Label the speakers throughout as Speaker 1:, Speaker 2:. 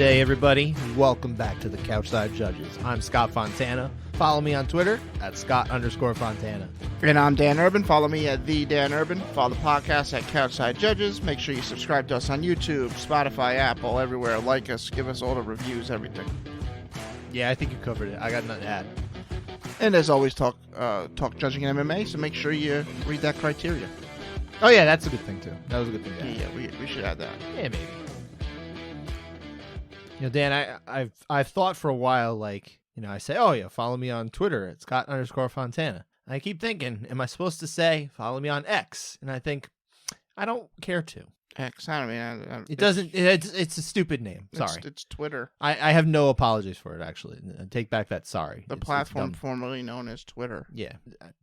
Speaker 1: day, everybody. Welcome back to the Couchside Judges. I'm Scott Fontana. Follow me on Twitter at Scott_Fontana.
Speaker 2: And I'm Dan Urban. Follow me at the Dan Urban. Follow the podcast at Couchside Judges. Make sure you subscribe to us on YouTube, Spotify, Apple, everywhere. Like us, give us all the reviews, everything.
Speaker 1: Yeah, I think you covered it. I got nothing to add.
Speaker 2: And as always, talk judging MMA, so make sure you read that criteria.
Speaker 1: Oh, yeah, that's a good thing, too. That was a good thing to add.
Speaker 2: Yeah, we should add that.
Speaker 1: Yeah, maybe. You know, Dan, I've thought for a while, like, you know, I say, oh, yeah, follow me on Twitter at Scott_Fontana. I keep thinking, am I supposed to say, follow me on X? And I think, I don't care to.
Speaker 2: X, I mean,
Speaker 1: It doesn't, it's a stupid name. Sorry.
Speaker 2: It's Twitter.
Speaker 1: I have no apologies for it, actually. I take back that sorry.
Speaker 2: The platform formerly known as Twitter.
Speaker 1: Yeah.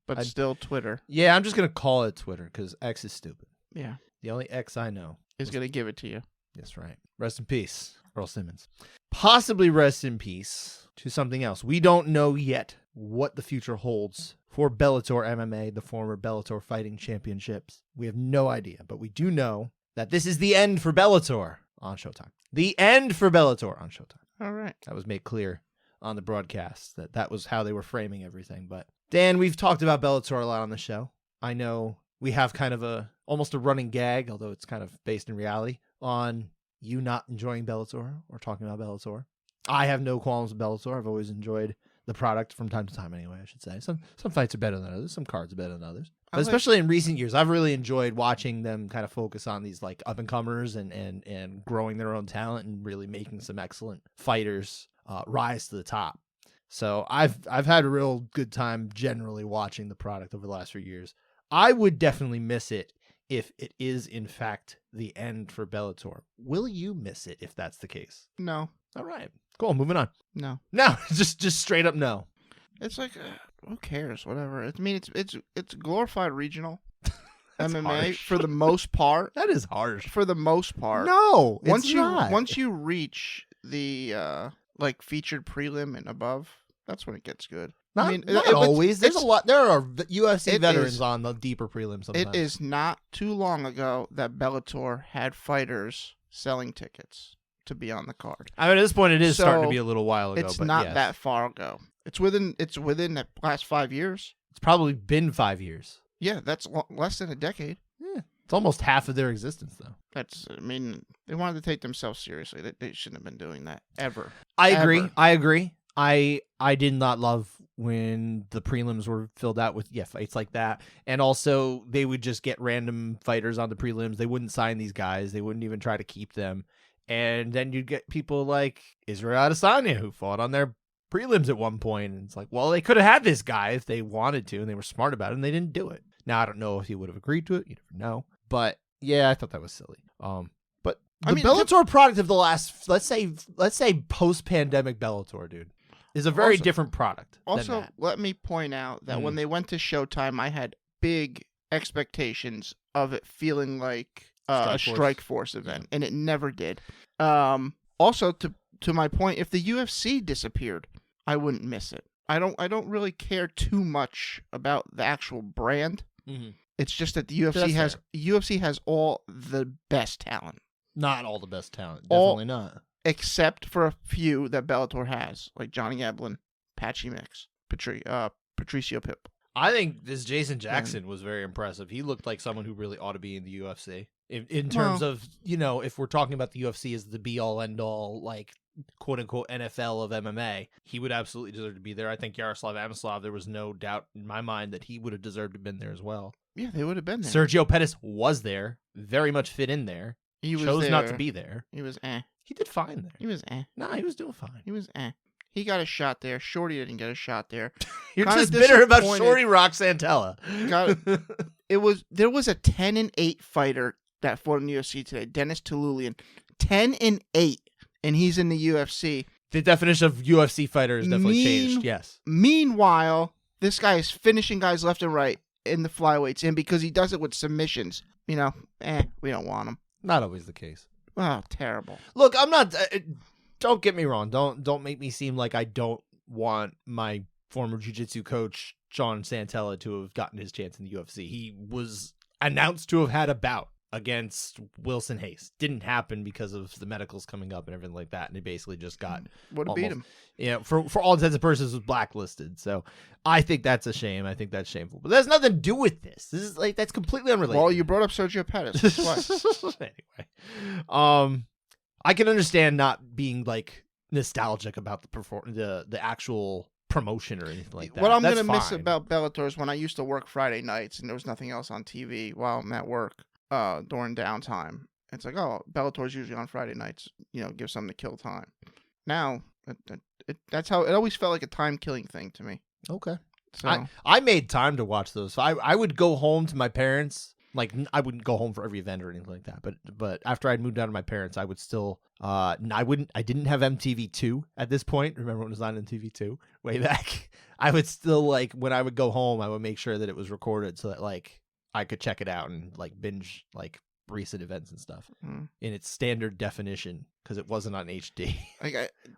Speaker 2: But still Twitter.
Speaker 1: Yeah, I'm just going to call it Twitter because X is stupid.
Speaker 2: Yeah.
Speaker 1: The only X I know
Speaker 2: is going to give it to you.
Speaker 1: That's right. Rest in peace, Earl Simmons. Possibly rest in peace to something else. We don't know yet what the future holds for Bellator MMA, the former Bellator Fighting Championships. We have no idea, but we do know that this is the end for Bellator on Showtime. The end for Bellator on Showtime.
Speaker 2: All right.
Speaker 1: That was made clear on the broadcast that was how they were framing everything. But Dan, we've talked about Bellator a lot on the show. I know we have kind of almost a running gag, although it's kind of based in reality, on you not enjoying Bellator or talking about Bellator. I have no qualms with Bellator. I've always enjoyed the product from time to time anyway, I should say. Some fights are better than others. Some cards are better than others. But especially in recent years, I've really enjoyed watching them kind of focus on these like up-and-comers and growing their own talent and really making some excellent fighters rise to the top. So I've had a real good time generally watching the product over the last few years. I would definitely miss it if it is, in fact, the end for Bellator. Will you miss it if that's the case?
Speaker 2: No.
Speaker 1: All right. Cool. Moving on.
Speaker 2: No.
Speaker 1: No. Just straight up no.
Speaker 2: It's like, who cares? Whatever. I mean, it's glorified regional MMA
Speaker 1: harsh.
Speaker 2: for the most part.
Speaker 1: That is harsh.
Speaker 2: For the most part.
Speaker 1: No,
Speaker 2: once you reach the like featured prelim and above, that's when it gets good.
Speaker 1: Not always. There's a lot. There are UFC veterans on the deeper prelims sometimes.
Speaker 2: It is not too long ago that Bellator had fighters selling tickets to be on the card.
Speaker 1: I mean, at this point, it is starting to be a little while ago.
Speaker 2: It's
Speaker 1: but
Speaker 2: not
Speaker 1: yes.
Speaker 2: that far ago. It's within the last 5 years.
Speaker 1: It's probably been 5 years.
Speaker 2: Yeah, that's less than a decade.
Speaker 1: Yeah, it's almost half of their existence, though.
Speaker 2: I mean, they wanted to take themselves seriously. They shouldn't have been doing that ever.
Speaker 1: I agree. I did not love when the prelims were filled out with fights like that, and also they would just get random fighters on the prelims. They wouldn't sign these guys. They wouldn't even try to keep them, and then you'd get people like Israel Adesanya who fought on their prelims at one point, and it's like, well, they could have had this guy if they wanted to, and they were smart about it, and they didn't do it. Now I don't know if he would have agreed to it. You never know, but yeah, I thought that was silly. But the Bellator product of the last, let's say post-pandemic Bellator, dude, is a very different product.
Speaker 2: Also, let me point out that when they went to Showtime, I had big expectations of it feeling like a Strikeforce event, and it never did. Also, to my point, if the UFC disappeared, I wouldn't miss it. I don't really care too much about the actual brand. Mm-hmm. It's just that the UFC has all the best talent.
Speaker 1: Not all the best talent. Definitely not.
Speaker 2: Except for a few that Bellator has, like Johnny Eblen, Patchy Mix, Patricio Pip.
Speaker 1: I think this Jason Jackson was very impressive. He looked like someone who really ought to be in the UFC. In terms of, if we're talking about the UFC as the be-all, end-all, like, quote-unquote NFL of MMA, he would absolutely deserve to be there. I think Yaroslav Amosov, there was no doubt in my mind that he would have deserved to have been there as well.
Speaker 2: Yeah, they would have been there.
Speaker 1: Sergio Pettis was there, very much fit in there.
Speaker 2: He
Speaker 1: chose not to be there.
Speaker 2: He was
Speaker 1: He did fine there.
Speaker 2: He was
Speaker 1: Nah, he was doing fine.
Speaker 2: He was He got a shot there. Shorty didn't get a shot there.
Speaker 1: You're just bitter about Shorty Rock Santella.
Speaker 2: There was a 10-8 fighter that fought in the UFC today, Dennis Tululian. 10-8, and he's in the UFC.
Speaker 1: The definition of UFC fighter has definitely changed, yes.
Speaker 2: Meanwhile, this guy is finishing guys left and right in the flyweights, and because he does it with submissions, we don't want him.
Speaker 1: Not always the case.
Speaker 2: Oh, terrible.
Speaker 1: Look, I'm not... don't get me wrong. Don't make me seem like I don't want my former jiu-jitsu coach, Sean Santella, to have gotten his chance in the UFC. He was announced to have had a bout against Wilson Hayes. Didn't happen because of the medicals coming up and everything like that, and he basically just got
Speaker 2: would have beat him.
Speaker 1: Yeah, for all intents and purposes was blacklisted. So I think that's a shame. I think that's shameful. But that has nothing to do with this. This is like that's completely unrelated.
Speaker 2: Well, you brought up Sergio Pettis.
Speaker 1: Anyway, I can understand not being like nostalgic about the actual promotion or anything like that.
Speaker 2: What I'm gonna miss about Bellator is when I used to work Friday nights and there was nothing else on TV while I'm at work during downtime. It's like, oh, Bellator's usually on Friday nights. You know, give something to kill time. Now, that's how it always felt like a time killing thing to me.
Speaker 1: Okay.
Speaker 2: So
Speaker 1: I made time to watch those. So I would go home to my parents. Like I wouldn't go home for every event or anything like that. But after I'd moved out to my parents, I would still I didn't have MTV2 at this point. Remember when it was on MTV2 way back? I would still like when I would go home, I would make sure that it was recorded so that like I could check it out and like binge like recent events and stuff in its standard definition because it wasn't on HD,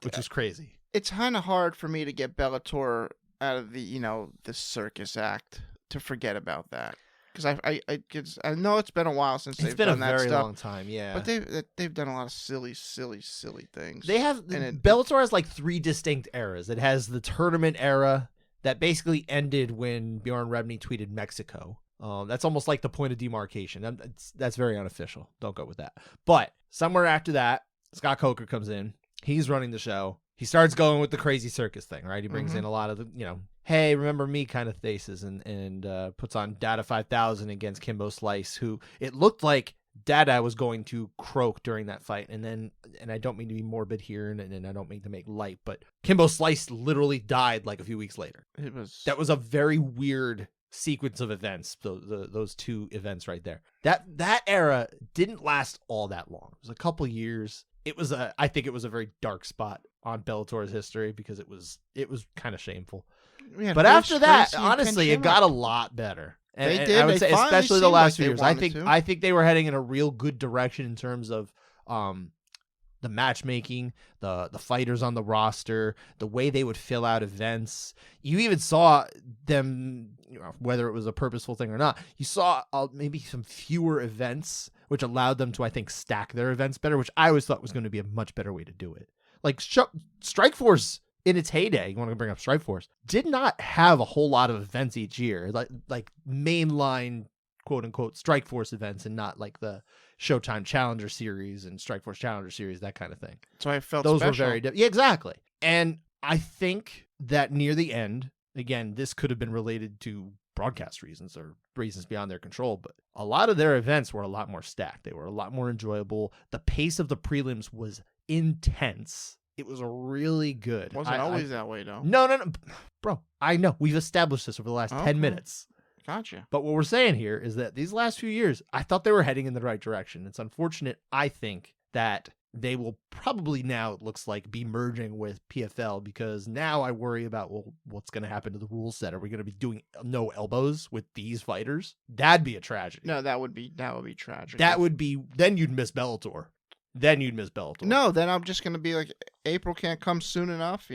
Speaker 1: which was crazy.
Speaker 2: It's kind of hard for me to get Bellator out of the circus act to forget about that. Because I know it's been a while since they've done that stuff.
Speaker 1: It's been a very long time, yeah.
Speaker 2: But they've done a lot of silly things.
Speaker 1: They have Bellator has like 3 distinct eras. It has the tournament era that basically ended when Bjorn Rebney tweeted Mexico. That's almost like the point of demarcation. That's very unofficial. Don't go with that. But somewhere after that, Scott Coker comes in. He's running the show. He starts going with the crazy circus thing, right? He brings in a lot of the, hey, remember me kind of faces and puts on Dada 5000 against Kimbo Slice, who it looked like Dada was going to croak during that fight. And I don't mean to be morbid here and I don't mean to make light, but Kimbo Slice literally died like a few weeks later. That was a very weird sequence of events, those 2 events right there. That era didn't last all that long. It was a couple years. I think it was a very dark spot on Bellator's history because it was kind of shameful. But after that, honestly, it got a lot better. And,
Speaker 2: they did.
Speaker 1: I would say, especially the last few years. I think they were heading in a real good direction in terms of the matchmaking, the fighters on the roster, the way they would fill out events. You even saw them, whether it was a purposeful thing or not, you saw maybe some fewer events, which allowed them to, I think, stack their events better, which I always thought was going to be a much better way to do it. Like Strikeforce in its heyday, you want to bring up Strikeforce, did not have a whole lot of events each year, like mainline quote unquote Strikeforce events, and not like the Showtime Challenger Series and Strikeforce Challenger Series, that kind of thing.
Speaker 2: So I felt
Speaker 1: those
Speaker 2: special.
Speaker 1: were very yeah, exactly. And I think that near the end, again, this could have been related to broadcast reasons or reasons beyond their control, but a lot of their events were a lot more stacked. They were a lot more enjoyable. The pace of the prelims was intense. It was really good.
Speaker 2: Wasn't always that way, though.
Speaker 1: No. Bro, I know. We've established this over the last 10 minutes.
Speaker 2: Gotcha.
Speaker 1: But what we're saying here is that these last few years, I thought they were heading in the right direction. It's unfortunate, I think, that they will probably now, it looks like, be merging with PFL, because now I worry about, what's going to happen to the rule set? Are we going to be doing no elbows with these fighters? That'd be a tragedy.
Speaker 2: No, that would be tragic.
Speaker 1: Then you'd miss Bellator. No,
Speaker 2: then I'm just going to be like, April can't come soon enough,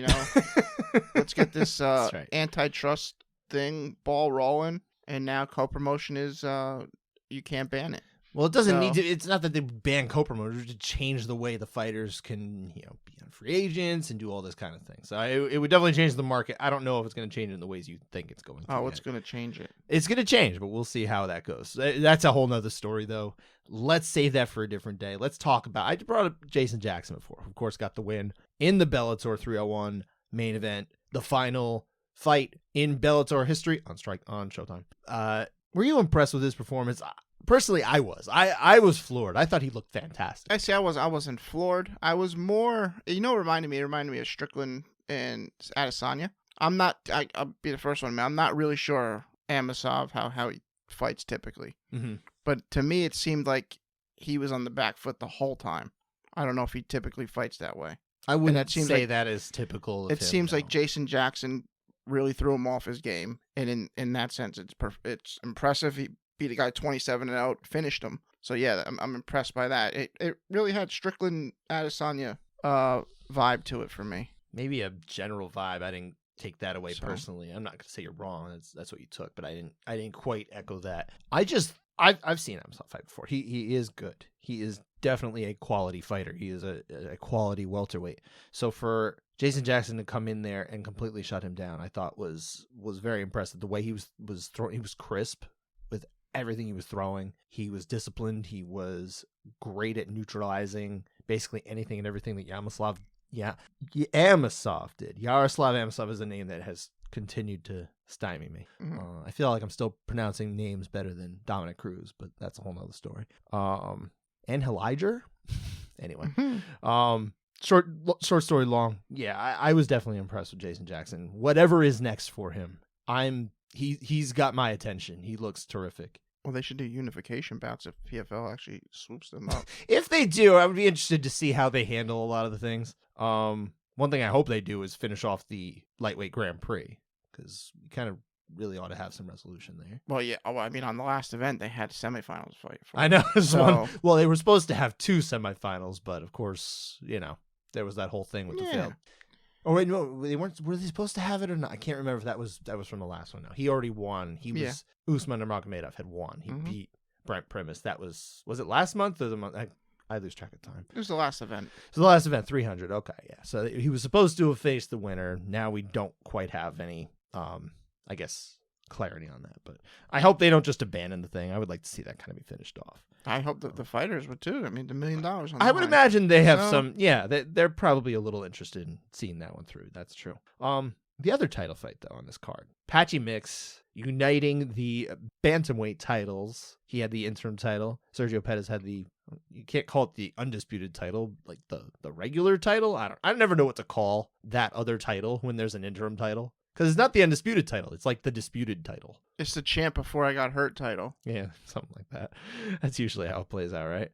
Speaker 2: Let's get this right. Antitrust thing ball rolling, and now co-promotion is you can't ban it.
Speaker 1: Well, it doesn't need to. It's not that they ban co-promoters to change the way the fighters can, be on free agents and do all this kind of thing. So it would definitely change the market. I don't know if it's going to change it in the ways you think it's going to.
Speaker 2: Oh, it's going to change it.
Speaker 1: It's going to change, but we'll see how that goes. That's a whole nother story, though. Let's save that for a different day. Let's talk about. I brought up Jason Jackson before. Of course, got the win in the Bellator 301 main event, the final fight in Bellator history on Showtime. Were you impressed with his performance? Personally, I was. I was floored. I thought he looked fantastic.
Speaker 2: I wasn't floored. I was more, it reminded me of Strickland and Adesanya. I'll be the first one, man. I'm not really sure Amasov how he fights typically. Mm-hmm. But to me, it seemed like he was on the back foot the whole time. I don't know if he typically fights that way.
Speaker 1: I wouldn't say that is typical of him.
Speaker 2: It seems like Jason Jackson really threw him off his game. And in that sense, it's impressive. He beat a guy 27-0, finished him. So yeah, I'm impressed by that. It really had Strickland Adesanya vibe to it for me.
Speaker 1: Maybe a general vibe. I didn't take that away personally. I'm not going to say you're wrong. That's what you took, but I didn't quite echo that. I just I've seen Amosov fight before. He is good. He is definitely a quality fighter. He is a quality welterweight. So for Jason Jackson to come in there and completely shut him down, I thought was very impressive. The way he was throwing, he was crisp with everything he was throwing. He was disciplined. He was great at neutralizing basically anything and everything that Amosov did. Yaroslav Amosov is a name that has continued to stymie me. I feel like I'm still pronouncing names better than Dominic Cruz, but that's a whole nother story. And Heliger? Anyway. Short story long. Yeah, I was definitely impressed with Jason Jackson. Whatever is next for him, he's got my attention. He looks terrific.
Speaker 2: Well, they should do unification bouts if PFL actually swoops them up.
Speaker 1: If they do, I would be interested to see how they handle a lot of the things. One thing I hope they do is finish off the lightweight Grand Prix, because we kind of really ought to have some resolution there.
Speaker 2: Well, yeah. Oh, I mean, on the last event, they had semifinals fight.
Speaker 1: I know. Well, they were supposed to have 2 semifinals, but of course, there was that whole thing with the field. Oh wait, no, they weren't. Were they supposed to have it or not? I can't remember if that was from the last one. No, he already won. Usman Nurmagomedov had won. He beat Brent Primus. That was it last month or the month? I lose track of time.
Speaker 2: It was the last event.
Speaker 1: So the last event, 300. Okay, yeah. So he was supposed to have faced the winner. Now we don't quite have any, I guess, clarity on that. But I hope they don't just abandon the thing. I would like to see that kind of be finished off.
Speaker 2: I hope that the fighters would too. I mean, $1 million on the
Speaker 1: I would
Speaker 2: line.
Speaker 1: imagine they have some. Yeah, they're probably a little interested in seeing that one through. That's true. The other title fight though on this card, Patchy Mix uniting the bantamweight titles. He had the interim title. Sergio Pettis had the. You can't call it the undisputed title, like the regular title. I never know what to call that other title when there's an interim title. Because it's not the undisputed title. It's like the disputed title.
Speaker 2: It's the champ before I got hurt title.
Speaker 1: Yeah, something like that. That's usually how it plays out, right?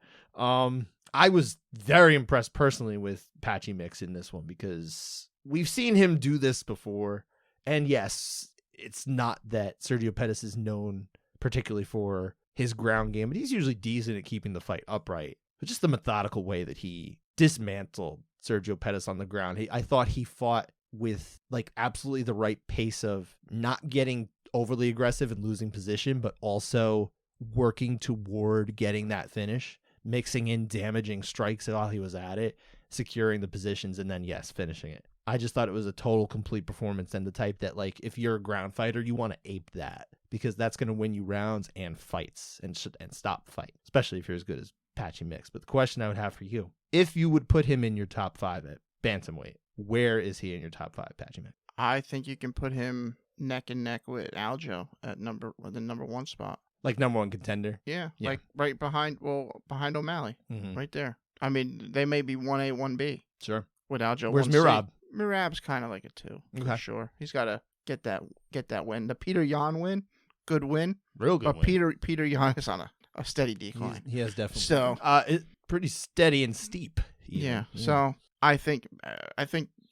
Speaker 1: I was very impressed personally with Patchy Mix in this one because we've seen him do this before. And yes, it's not that Sergio Pettis is known particularly for his ground game, but he's usually decent at keeping the fight upright. But just the methodical way that he dismantled Sergio Pettis on the ground. I thought he fought with like absolutely the right pace of not getting overly aggressive and losing position, but also working toward getting that finish, mixing in damaging strikes while he was at it, securing the positions, and then, yes, finishing it. I just thought it was a total complete performance, and the type that, like, if you're a ground fighter, you want to ape that because that's going to win you rounds and fights and stop fight, especially if you're as good as Patchy Mix. But the question I would have for you, if you would put him in your top 5 at bantamweight, where is he in your top 5, Patchy Mix?
Speaker 2: I think you can put him neck and neck with Aljo at the number 1 spot.
Speaker 1: Like number 1 contender?
Speaker 2: Yeah. Like right behind O'Malley, right there. I mean, they may be 1A, 1B.
Speaker 1: Sure.
Speaker 2: With Aljo.
Speaker 1: Where's Mirab?
Speaker 2: Mirab's kind of like a 2, for sure. He's got to get that win. The Peter Yan win, good win.
Speaker 1: Real good
Speaker 2: win. Peter Yan is on a steady decline.
Speaker 1: He has definitely.
Speaker 2: So
Speaker 1: it's pretty steady and steep.
Speaker 2: Yeah. So I think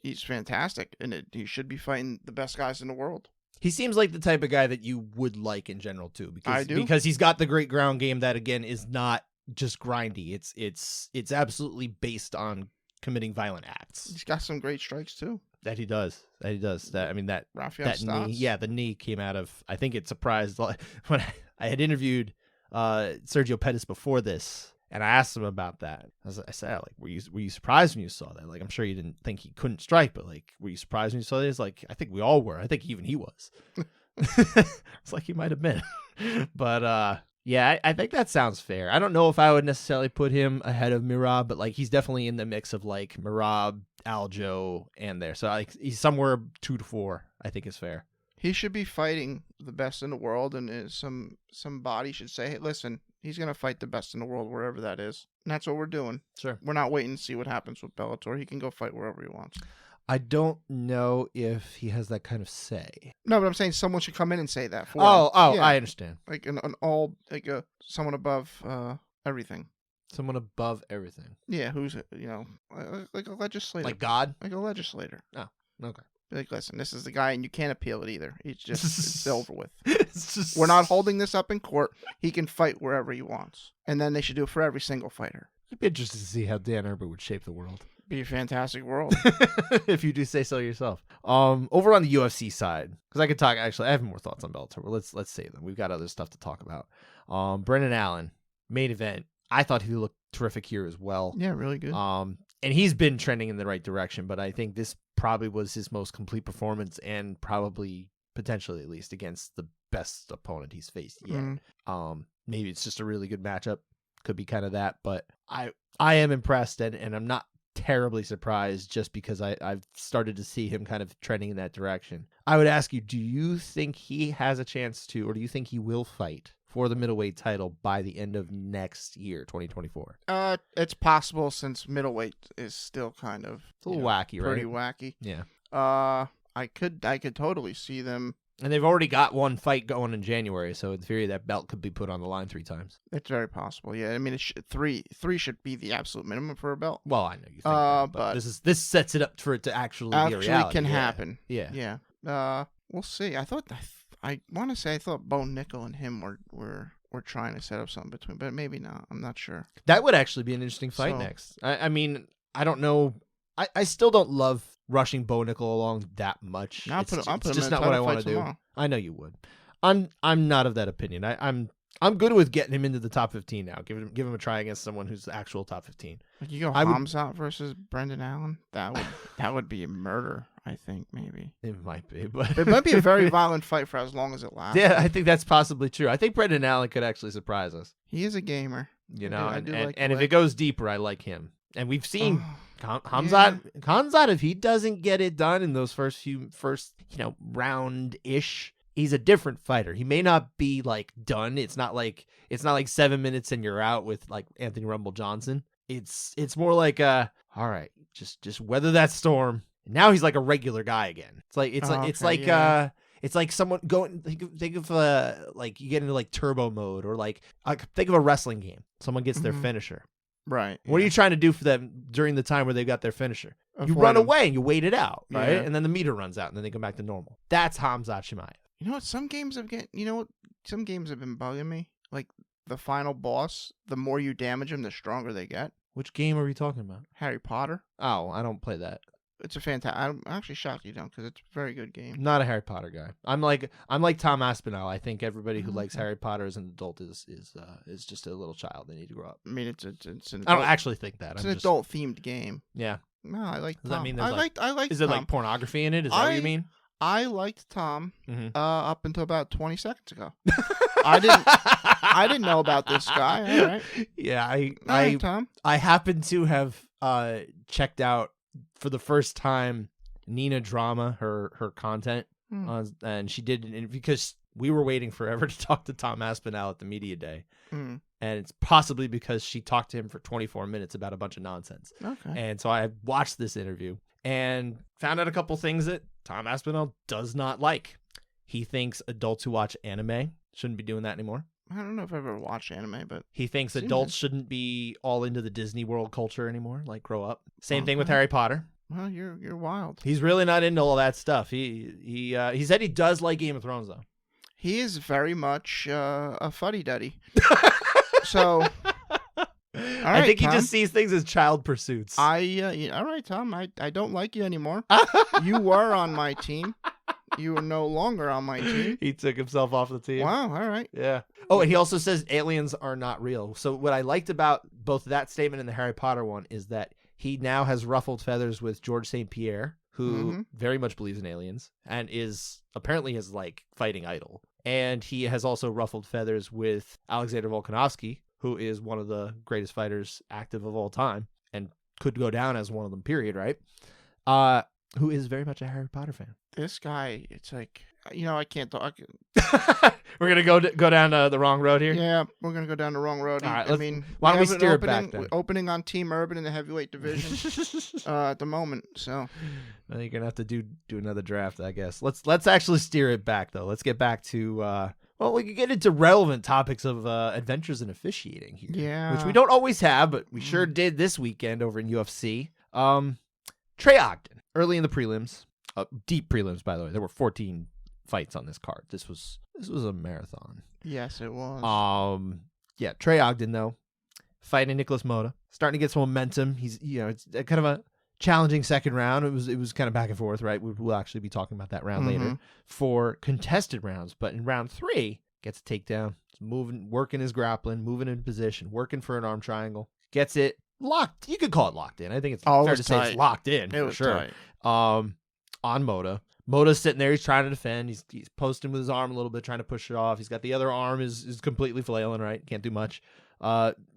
Speaker 2: he's fantastic, and he should be fighting the best guys in the world.
Speaker 1: He seems like the type of guy that you would like in general too,
Speaker 2: I do.
Speaker 1: Because he's got the great ground game that again is not just grindy. It's absolutely based on committing violent acts.
Speaker 2: He's got some great strikes too.
Speaker 1: That he does. That
Speaker 2: Rafael Stotts.
Speaker 1: knee. Yeah, the knee came out of. I think it surprised when I had interviewed Sergio Pettis before this. And I asked him about that. I said, like, were you surprised when you saw that? Like, I'm sure you didn't think he couldn't strike, but like, were you surprised when you saw this? Like, I think we all were. I think even he was. It's like he might have been. But yeah, I think that sounds fair. I don't know if I would necessarily put him ahead of Mirab, but like, he's definitely in the mix of like Mirab, Aljo, and there. So like, he's somewhere 2 to 4. I think is fair.
Speaker 2: He should be fighting the best in the world, and somebody should say, hey, listen. He's going to fight the best in the world wherever that is. And that's what we're doing.
Speaker 1: Sure.
Speaker 2: We're not waiting to see what happens with Bellator. He can go fight wherever he wants.
Speaker 1: I don't know if he has that kind of say.
Speaker 2: No, but I'm saying someone should come in and say that for him.
Speaker 1: Oh,
Speaker 2: Yeah.
Speaker 1: I understand.
Speaker 2: Like someone above everything.
Speaker 1: Someone above everything.
Speaker 2: Yeah, who's, like a legislator.
Speaker 1: Like God?
Speaker 2: Like a legislator.
Speaker 1: Oh, okay.
Speaker 2: Like, listen, this is the guy, and you can't appeal it either. It's over with. We're not holding this up in court. He can fight wherever he wants. And then they should do it for every single fighter.
Speaker 1: It'd be interesting to see how Dan Herbert would shape the world.
Speaker 2: Be a fantastic world.
Speaker 1: If you do say so yourself. Over on the UFC side, because I could talk. Actually, I have more thoughts on Bellator, but let's save them. We've got other stuff to talk about. Brendan Allen, main event. I thought he looked terrific here as well.
Speaker 2: Yeah, really good.
Speaker 1: And he's been trending in the right direction, but I think this probably was his most complete performance, and probably potentially at least against the best opponent he's faced yet. Maybe it's just a really good matchup. Could be kind of that, but I am impressed, and I'm not terribly surprised just because I've started to see him kind of trending in that direction. I would ask you, do you think he has a chance to, or do you think he will fight for the middleweight title by the end of next year, 2024?
Speaker 2: It's possible, since middleweight is still kind of
Speaker 1: a little wacky, right?
Speaker 2: Pretty wacky.
Speaker 1: Yeah.
Speaker 2: I could totally see them.
Speaker 1: And they've already got one fight going in January, so in theory that belt could be put on the line 3 times.
Speaker 2: It's very possible. Yeah, I mean, three should be the absolute minimum for a belt.
Speaker 1: Well, I know you think that, but this sets it up for it to actually be a reality.
Speaker 2: Can happen.
Speaker 1: Yeah.
Speaker 2: Yeah. We'll see. I want to say I thought Bo Nickel and him were trying to set up something between, but maybe not. I'm not sure.
Speaker 1: That would actually be an interesting fight next. I mean, I don't know. I still don't love rushing Bo Nickel along that much. It's just not what I want to do. Tomorrow. I know you would. I'm not of that opinion. I'm good with getting him into the top 15 now. Give him a try against someone who's the actual top 15.
Speaker 2: You go Hamzat versus Brendan Allen. That would be a murder. I think maybe
Speaker 1: it might be, but
Speaker 2: it might be a very violent fight for as long as it lasts.
Speaker 1: Yeah, I think that's possibly true. I think Brendan Allen could actually surprise us.
Speaker 2: He is a gamer,
Speaker 1: and if it goes deeper, I like him. And we've seen Hamzat, if he doesn't get it done in those first round-ish, he's a different fighter. He may not be like done. It's not like 7 minutes and you're out with like Anthony Rumble Johnson. It's more like all right, just weather that storm. Now he's like a regular guy again. It's like someone going. Think of like you get into like turbo mode, or like think of a wrestling game. Someone gets their finisher.
Speaker 2: Right.
Speaker 1: What are you trying to do for them during the time where they've got their finisher? You run away and you wait it out, right? Yeah. And then the meter runs out and then they come back to normal. That's Hamzat Chimaev.
Speaker 2: You know what? Some games have been bugging me. Like the final boss, the more you damage them, the stronger they get.
Speaker 1: Which game are we talking about?
Speaker 2: Harry Potter.
Speaker 1: Oh, I don't play that.
Speaker 2: It's a fantastic. I'm actually shocked you don't, because it's a very good game.
Speaker 1: Not a Harry Potter guy. I'm like Tom Aspinall. I think everybody who likes Harry Potter as an adult is just a little child. They need to grow up.
Speaker 2: I mean, it's an
Speaker 1: I don't actually think that.
Speaker 2: It's an adult themed game.
Speaker 1: Yeah.
Speaker 2: No, I like Tom.
Speaker 1: Does that mean
Speaker 2: I like
Speaker 1: Is
Speaker 2: Tom.
Speaker 1: it like pornography in it? Is that what you mean?
Speaker 2: I liked Tom up until about 20 seconds ago. I didn't know about this guy. All right.
Speaker 1: Yeah,
Speaker 2: Tom.
Speaker 1: I happen to have checked out for the first time Nina Drama, her content, and she did it because we were waiting forever to talk to Tom Aspinall at the media day. And it's possibly because she talked to him for 24 minutes about a bunch of nonsense.
Speaker 2: Okay.
Speaker 1: And so I watched this interview and found out a couple things that Tom Aspinall does not like. He thinks adults who watch anime shouldn't be doing that anymore.
Speaker 2: I don't know if I've ever watched anime, but
Speaker 1: he thinks adults shouldn't be all into the Disney World culture anymore, like grow up. Same thing with Harry Potter.
Speaker 2: Well, you're wild.
Speaker 1: He's really not into all that stuff. He said he does like Game of Thrones though.
Speaker 2: He is very much a fuddy-duddy. So,
Speaker 1: I think
Speaker 2: Tom,
Speaker 1: he just sees things as child pursuits.
Speaker 2: all right, Tom. I don't like you anymore. You were on my team. You are no longer on my team.
Speaker 1: He took himself off the team.
Speaker 2: Wow. All right.
Speaker 1: Yeah. Oh, and he also says aliens are not real. So what I liked about both that statement and the Harry Potter one is that he now has ruffled feathers with George St. Pierre, who very much believes in aliens and is apparently his like fighting idol. And he has also ruffled feathers with Alexander Volkanovski, who is one of the greatest fighters active of all time and could go down as one of them, period, right? Who is very much a Harry Potter fan.
Speaker 2: This guy, it's like, I can't talk.
Speaker 1: We're going to go down the wrong road here?
Speaker 2: Yeah, we're going to go down the wrong road.
Speaker 1: All right,
Speaker 2: why don't we
Speaker 1: steer it back then?
Speaker 2: Opening on Team Urban in the heavyweight division at the moment, so.
Speaker 1: I think you're going to have to do another draft, I guess. Let's actually steer it back, though. Let's get back to, we could get into relevant topics of adventures in officiating here.
Speaker 2: Yeah.
Speaker 1: Which we don't always have, but we sure did this weekend over in UFC. Trey Ogden, early in the prelims. Deep prelims, by the way. There were 14 fights on this card. This was a marathon.
Speaker 2: Yes, it was.
Speaker 1: Trey Ogden though, fighting Nicholas Mota, starting to get some momentum. He's it's kind of challenging second round. It was kind of back and forth, right? We'll actually be talking about that round later for contested rounds. But in round 3, gets a takedown, moving, working his grappling, moving in position, working for an arm triangle, gets it locked. You could call it locked in. I think it's fair to say it's locked in for sure. On Moda. Moda's sitting there. He's trying to defend. He's posting with his arm a little bit, trying to push it off. He's got the other arm is completely flailing, right? Can't do much.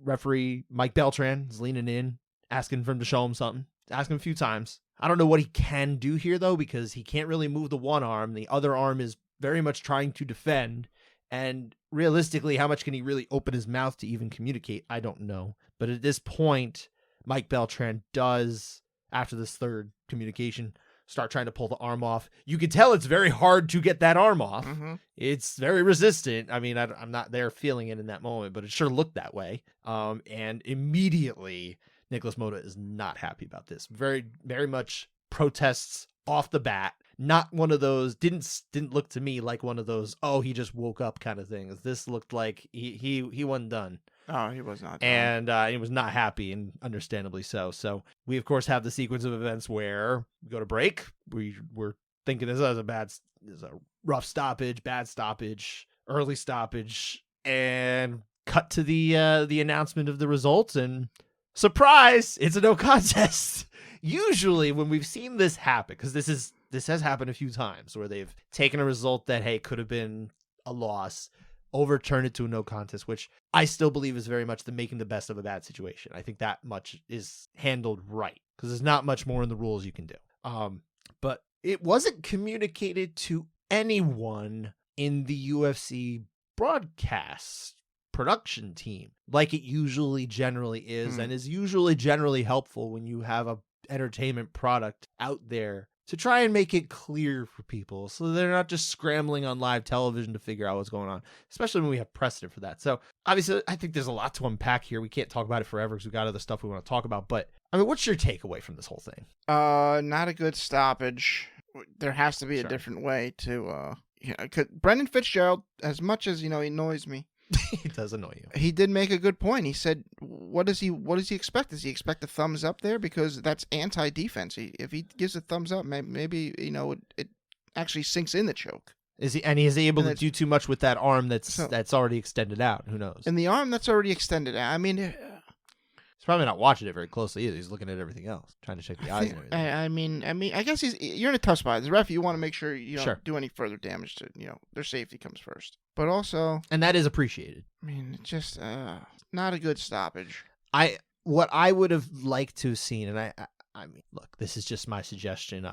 Speaker 1: Referee Mike Beltran is leaning in, asking for him to show him something. Asking him a few times. I don't know what he can do here, though, because he can't really move the one arm. The other arm is very much trying to defend. And realistically, how much can he really open his mouth to even communicate? I don't know. But at this point, Mike Beltran does, after this third communication, start trying to pull the arm off. You can tell it's very hard to get that arm off. It's very resistant. I mean, I'm not there feeling it in that moment, but it sure looked that way. And immediately, Nicholas Moda is not happy about this. Very, very much protests off the bat. Not one of those, didn't look to me like one of those, oh, he just woke up kind of things. This looked like he wasn't done.
Speaker 2: Oh, he was not done.
Speaker 1: And he was not happy, and understandably so. So we, of course, have the sequence of events where we go to break. We're thinking this is a rough stoppage, bad stoppage, early stoppage, and cut to the announcement of the results, and surprise, it's a no contest. Usually when we've seen this happen, because this has happened a few times where they've taken a result that, hey, could have been a loss, overturn it to a no contest, which I still believe is very much the making the best of a bad situation. I think that much is handled right, because there's not much more in the rules you can do. But it wasn't communicated to anyone in the UFC broadcast production team like it usually generally is, and is usually generally helpful when you have a entertainment product out there to try and make it clear for people so they're not just scrambling on live television to figure out what's going on, especially when we have precedent for that. So obviously I think there's a lot to unpack here. We can't talk about it forever because we've got other stuff we want to talk about, but I mean, what's your takeaway from this whole thing?
Speaker 2: Not a good stoppage. There has to be a different way to Brendan Fitzgerald, as much as, he annoys me.
Speaker 1: He does annoy you.
Speaker 2: He did make a good point. He said, what does he expect? Does he expect a thumbs up there? Because that's anti-defense. If he gives a thumbs up, maybe, it actually sinks in the choke.
Speaker 1: Is he able to do too much with that arm that's already extended out? Who knows?
Speaker 2: And the arm that's already extended out, I mean,
Speaker 1: he's probably not watching it very closely either. He's looking at everything else, trying to check the eyes and everything.
Speaker 2: I mean, I guess you're in a tough spot. As a ref, you want to make sure you don't do any further damage to, their safety comes first. But also,
Speaker 1: and that is appreciated.
Speaker 2: I mean, just not a good stoppage.
Speaker 1: What I would have liked to have seen, and I mean, look, this is just my suggestion.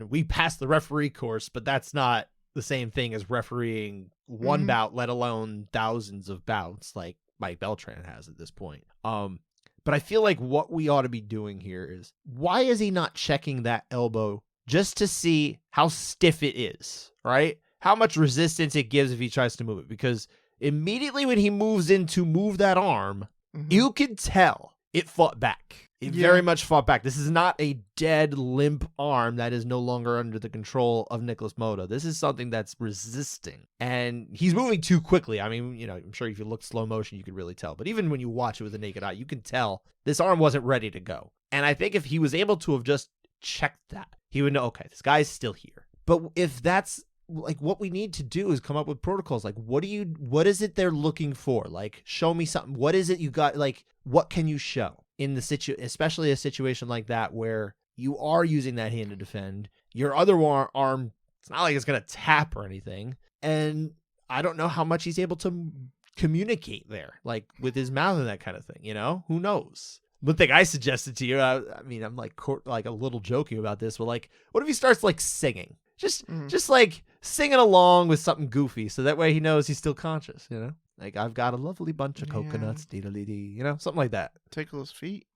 Speaker 1: We passed the referee course, but that's not the same thing as refereeing one bout, let alone thousands of bouts like Mike Beltran has at this point. But I feel like what we ought to be doing here is, why is he not checking that elbow just to see how stiff it is, right? How much resistance it gives if he tries to move it. Because immediately when he moves in to move that arm, you can tell it fought back. It very much fought back. This is not a dead, limp arm that is no longer under the control of Nicholas Moda. This is something that's resisting. And he's moving too quickly. I mean, I'm sure if you look slow motion, you could really tell. But even when you watch it with the naked eye, you can tell this arm wasn't ready to go. And I think if he was able to have just checked that, he would know, okay, this guy's still here. But if that's like what we need to do is come up with protocols. Like, what is it they're looking for? Like, show me something. What is it you got? Like, what can you show in the especially a situation like that where you are using that hand to defend your other arm? It's not like it's going to tap or anything. And I don't know how much he's able to communicate there, like with his mouth and that kind of thing, who knows? One thing I suggested to you, I mean, I'm like a little joking about this, but like, what if he starts like singing? Just like singing along with something goofy, so that way he knows he's still conscious, Like, I've got a lovely bunch of coconuts, dee-da-dee-dee, something like that.
Speaker 2: Tickle his feet.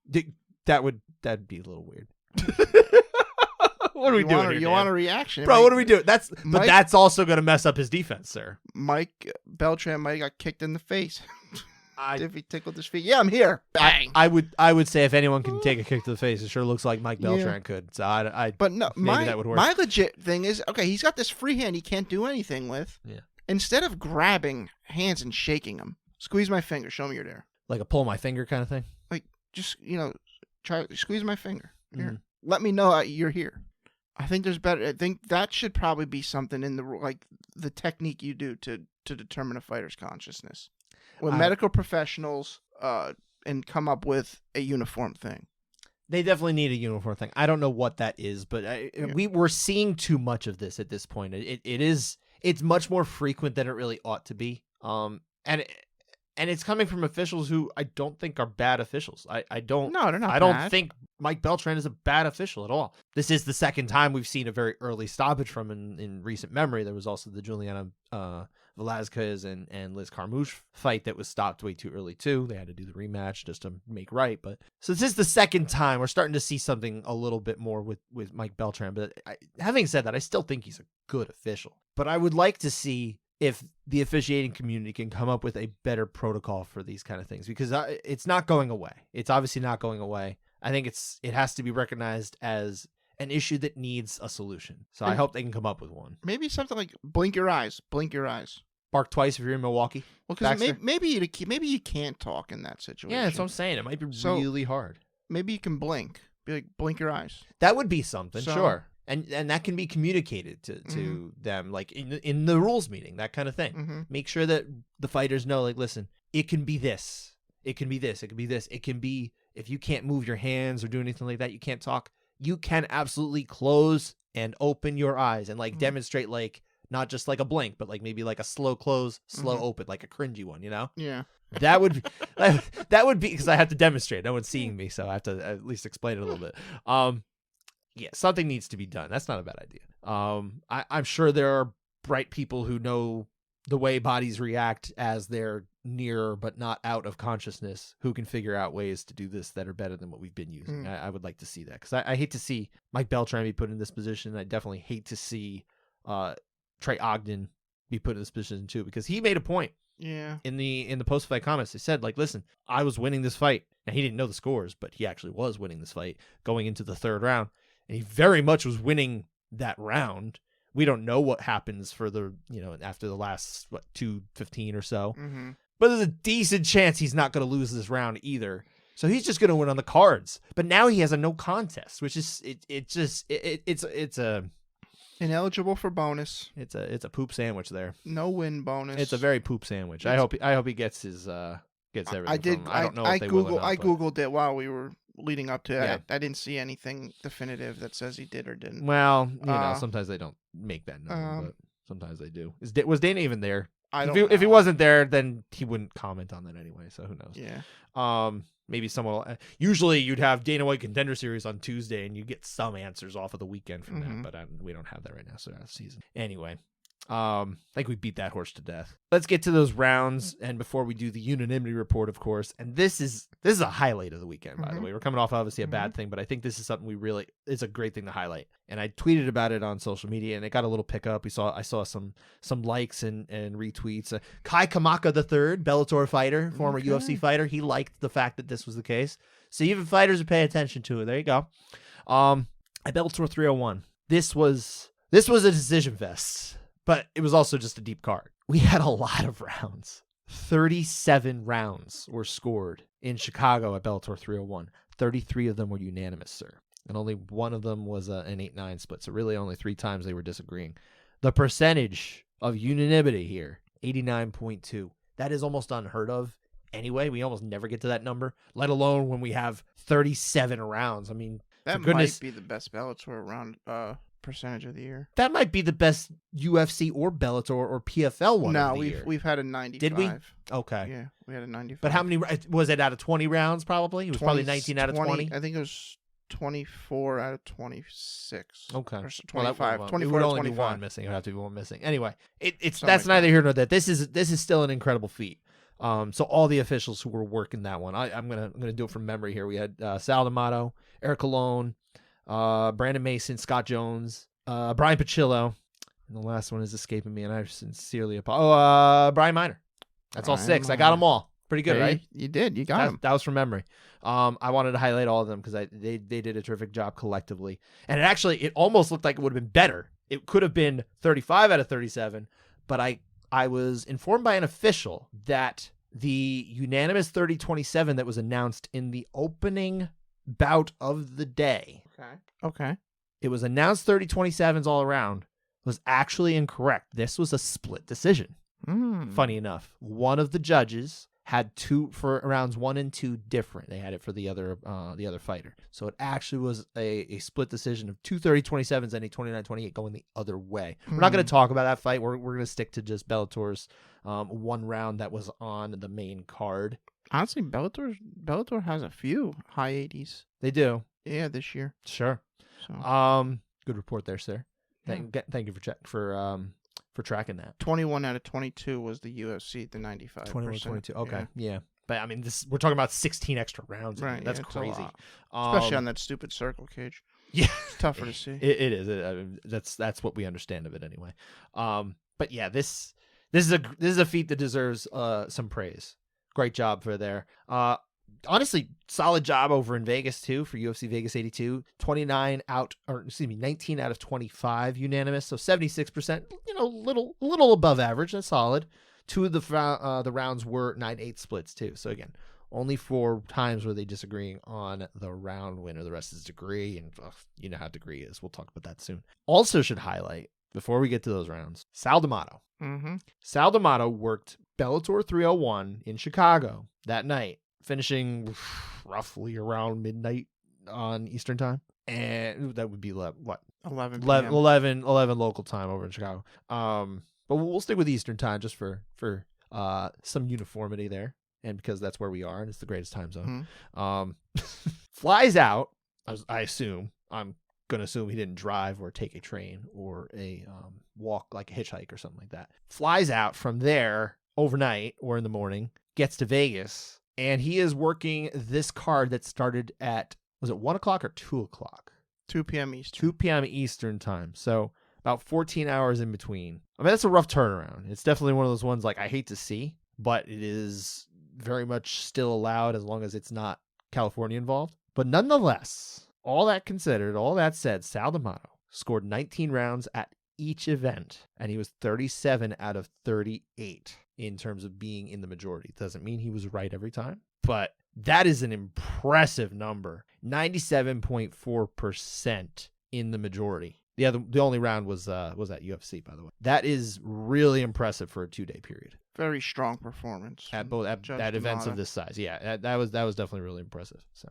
Speaker 1: That'd be a little weird. What are we doing here,
Speaker 2: you want a reaction,
Speaker 1: bro? What are we doing? But that's also going to mess up his defense, sir.
Speaker 2: Mike Beltran might have got kicked in the face. If he tickled his feet. Yeah, I'm here. Bang.
Speaker 1: I would say if anyone can take a kick to the face, it sure looks like Mike Beltran could. So
Speaker 2: but no,
Speaker 1: maybe that would work.
Speaker 2: My legit thing is, okay, he's got this free hand he can't do anything with.
Speaker 1: Yeah.
Speaker 2: Instead of grabbing hands and shaking them, squeeze my finger. Show me you're there.
Speaker 1: Like a pull my finger kind of thing.
Speaker 2: Like, just try squeeze my finger. Here. let me know you're here. I think there's better. I think that should probably be something in the technique you do to determine a fighter's consciousness with medical professionals and come up with a uniform thing.
Speaker 1: They definitely need a uniform thing. I don't know what that is, but we're seeing too much of this at this point. It's much more frequent than it really ought to be. And it's coming from officials who I don't think are bad officials. I don't.
Speaker 2: No, they're not.
Speaker 1: I don't think Mike Beltran is a bad official at all. This is the second time we've seen a very early stoppage from in recent memory. There was also the Juliana Velazquez and Liz Carmouche fight that was stopped way too early too. They had to do the rematch just to make right. But so this is the second time we're starting to see something a little bit more with Mike Beltran. But having said that, I still think he's a good official. But I would like to see if the officiating community can come up with a better protocol for these kind of things, because it's not going away. It's obviously not going away. I think it has to be recognized as an issue that needs a solution. So I hope they can come up with one.
Speaker 2: Maybe something like blink your eyes.
Speaker 1: Bark twice if you're in Milwaukee.
Speaker 2: Well, because maybe you can't talk in that situation.
Speaker 1: Yeah, that's what I'm saying. It might be really hard.
Speaker 2: Maybe you can blink. Be like, blink your eyes.
Speaker 1: That would be something, sure. And that can be communicated to them, like in the rules meeting, that kind of thing.
Speaker 2: Mm-hmm.
Speaker 1: Make sure that the fighters know, like, listen, it can be this. It can be this. It can be this. It can be, if you can't move your hands or do anything like that, you can't talk. You can absolutely close and open your eyes and demonstrate, like, not just like a blink, but like maybe like a slow close, slow open, like a cringy one, you know?
Speaker 2: Yeah.
Speaker 1: That would be because I have to demonstrate. No one's seeing me, so I have to at least explain it a little bit. Yeah, something needs to be done. That's not a bad idea. I'm sure there are bright people who know the way bodies react as they're near but not out of consciousness, who can figure out ways to do this that are better than what we've been using. I would like to see that, because I hate to see Mike Beltran be put in this position. I definitely hate to see Trey Ogden be put in this position too, because he made a point.
Speaker 2: Yeah.
Speaker 1: In the post-fight comments, they said, like, listen, I was winning this fight. Now, he didn't know the scores, but he actually was winning this fight going into the third round. And he very much was winning that round. We don't know what happens for after the last 2:15 or so.
Speaker 2: Mm-hmm.
Speaker 1: But there's a decent chance he's not going to lose this round either. So he's just going to win on the cards. But now he has a no contest, which is it's a
Speaker 2: ineligible for bonus.
Speaker 1: It's a poop sandwich there.
Speaker 2: No win bonus.
Speaker 1: It's a very poop sandwich. I hope he gets his gets everything. I don't know if they will or not.
Speaker 2: I googled it while we were leading up to it. Yeah. I didn't see anything definitive that says he did or didn't.
Speaker 1: Well, sometimes they don't make that known, but sometimes they do. Was Dana even there? If he wasn't there, then he wouldn't comment on that anyway. So who knows?
Speaker 2: Yeah.
Speaker 1: Maybe someone. Usually, you'd have Dana White Contender Series on Tuesday, and you get some answers off of the weekend from that. But we don't have that right now. So that's season anyway. I think we beat that horse to death. Let's get to those rounds, and before we do the unanimity report, of course, and this is a highlight of the weekend, by the way. We're coming off obviously a bad thing, but I think this is something it's a great thing to highlight. And I tweeted about it on social media, and it got a little pickup. I saw some likes and retweets. Kai Kamaka III, Bellator fighter, former UFC fighter, he liked the fact that this was the case. So even fighters are paying attention to it. There you go. At Bellator 301, this was a decision fest. But it was also just a deep card. We had a lot of rounds. 37 rounds were scored in Chicago at Bellator 301. 33 of them were unanimous, sir. And only one of them was an 8-9 split. So really only 3 times they were disagreeing. The percentage of unanimity here, 89.2. That is almost unheard of. Anyway, we almost never get to that number, let alone when we have 37 rounds. I mean,
Speaker 2: that might be the best Bellator round percentage of the year. That
Speaker 1: might be the best UFC or Bellator or PFL one.
Speaker 2: No, we've had a 95.
Speaker 1: Did we? Okay.
Speaker 2: Yeah, we had a 95.
Speaker 1: But how many was it out of 20 rounds? Probably it was probably 19 out of 20.
Speaker 2: I think it was 24 out of 26.
Speaker 1: Okay.
Speaker 2: Or 25. 24
Speaker 1: it would
Speaker 2: out of
Speaker 1: only
Speaker 2: 25.
Speaker 1: Be one missing. It would have to be one missing. Anyway, that's neither here nor there. This is still an incredible feat. So all the officials who were working that one, I'm gonna do it from memory here. We had Sal D'Amato, Eric Colon, Brandon Mason, Scott Jones, Brian Pachillo, and the last one is escaping me, and I sincerely apologize. Brian Miner. That's all 6. I got them all. Pretty good, right?
Speaker 2: You did. You got them.
Speaker 1: That was from memory. I wanted to highlight all of them because they did a terrific job collectively, and it almost looked like it would have been better. It could have been 35 out of 37, but I was informed by an official that the unanimous 30-27 that was announced in the opening bout of the day
Speaker 2: Okay.
Speaker 1: It was announced 30-27s all around. Was actually incorrect. This was a split decision. Funny enough, one of the judges had two for rounds 1 and 2 different. They had it for the other fighter. So it actually was a split decision of 2 30-27s and a 29-28 going the other way. We're not going to talk about that fight. We're going to stick to just Bellator's one round that was on the main card.
Speaker 2: Honestly, Bellator has a few high 80s.
Speaker 1: They do.
Speaker 2: Yeah, this year.
Speaker 1: Sure.
Speaker 2: So.
Speaker 1: Good report there, sir. Thank you for tracking that.
Speaker 2: 21 out of 22 was the UFC, the 95%.
Speaker 1: 21-22. Okay, yeah. But I mean, we're talking about 16 extra rounds.
Speaker 2: Right,
Speaker 1: That's crazy.
Speaker 2: Especially on that stupid circle cage.
Speaker 1: Yeah,
Speaker 2: it's tougher to see.
Speaker 1: It is. That's what we understand of it anyway. But yeah, this is a feat that deserves some praise. Great job for there. Honestly, solid job over in Vegas too for UFC Vegas 82. 19 out of 25 unanimous, so 76%. Little above average. That's solid. 2 of the rounds were 9-8 splits too. So again, only 4 times were they disagreeing on the round winner. The rest is degree, and you know how degree is. We'll talk about that soon. Also, should highlight before we get to those rounds, Sal D'Amato. Sal D'Amato worked Bellator 301 in Chicago that night, finishing roughly around midnight on Eastern time. And that would be
Speaker 2: 11
Speaker 1: local time over in Chicago. But we'll stick with Eastern time just for some uniformity there. And because that's where we are and it's the greatest time zone. Flies out, I assume. I'm going to assume he didn't drive or take a train or a walk, like a hitchhike or something like that. Flies out from there overnight or in the morning, gets to Vegas. And he is working this card that started at, was it 1 o'clock or 2 o'clock?
Speaker 2: 2 p.m. Eastern.
Speaker 1: 2 p.m. Eastern time. So about 14 hours in between. I mean, that's a rough turnaround. It's definitely one of those ones like I hate to see, but it is very much still allowed as long as it's not California involved. But nonetheless, all that considered, all that said, Sal D'Amato scored 19 rounds at each event, and he was 37 out of 38 in terms of being in the majority. Doesn't mean he was right every time, but that is an impressive number. 97.4% in the majority. The only round was at UFC, by the way. That is really impressive for a 2-day period.
Speaker 2: Very strong performance
Speaker 1: at events of this size. Yeah, that was definitely really impressive. So,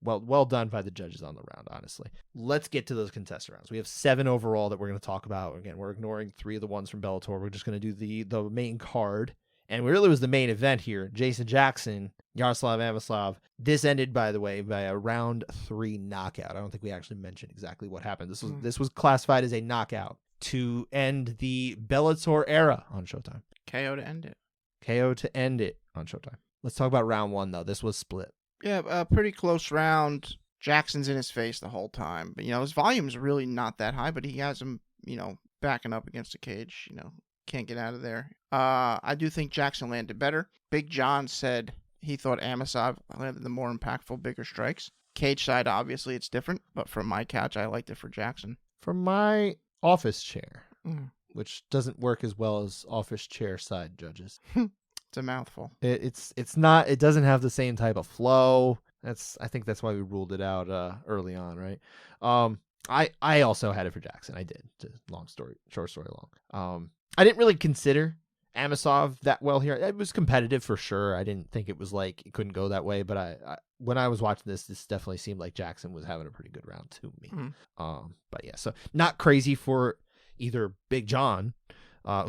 Speaker 1: well done by the judges on the round, honestly. Let's get to those contested rounds. We have 7 overall that we're going to talk about. Again, we're ignoring 3 of the ones from Bellator. We're just going to do the main card. And really was the main event here. Jason Jackson, Yaroslav Amosov. This ended, by the way, by a round 3 knockout. I don't think we actually mentioned exactly what happened. This was classified as a knockout to end the Bellator era on Showtime.
Speaker 2: KO to end it
Speaker 1: on Showtime. Let's talk about round 1, though. This was split.
Speaker 2: Yeah, a pretty close round. Jackson's in his face the whole time. But, his volume's really not that high, but he has him, backing up against the cage. Can't get out of there. I do think Jackson landed better. Big John said he thought Amosov landed the more impactful, bigger strikes. Cage side, obviously, it's different. But from my couch, I liked it for Jackson.
Speaker 1: From my office chair, which doesn't work as well as office chair side judges.
Speaker 2: It's a mouthful.
Speaker 1: It's not. It doesn't have the same type of flow. I think that's why we ruled it out early on, right? I also had it for Jackson. I did. Short story long. I didn't really consider Amosov that well here. It was competitive for sure. I didn't think it was like it couldn't go that way. But I when I was watching this definitely seemed like Jackson was having a pretty good round to me. But yeah, so not crazy for either Big John.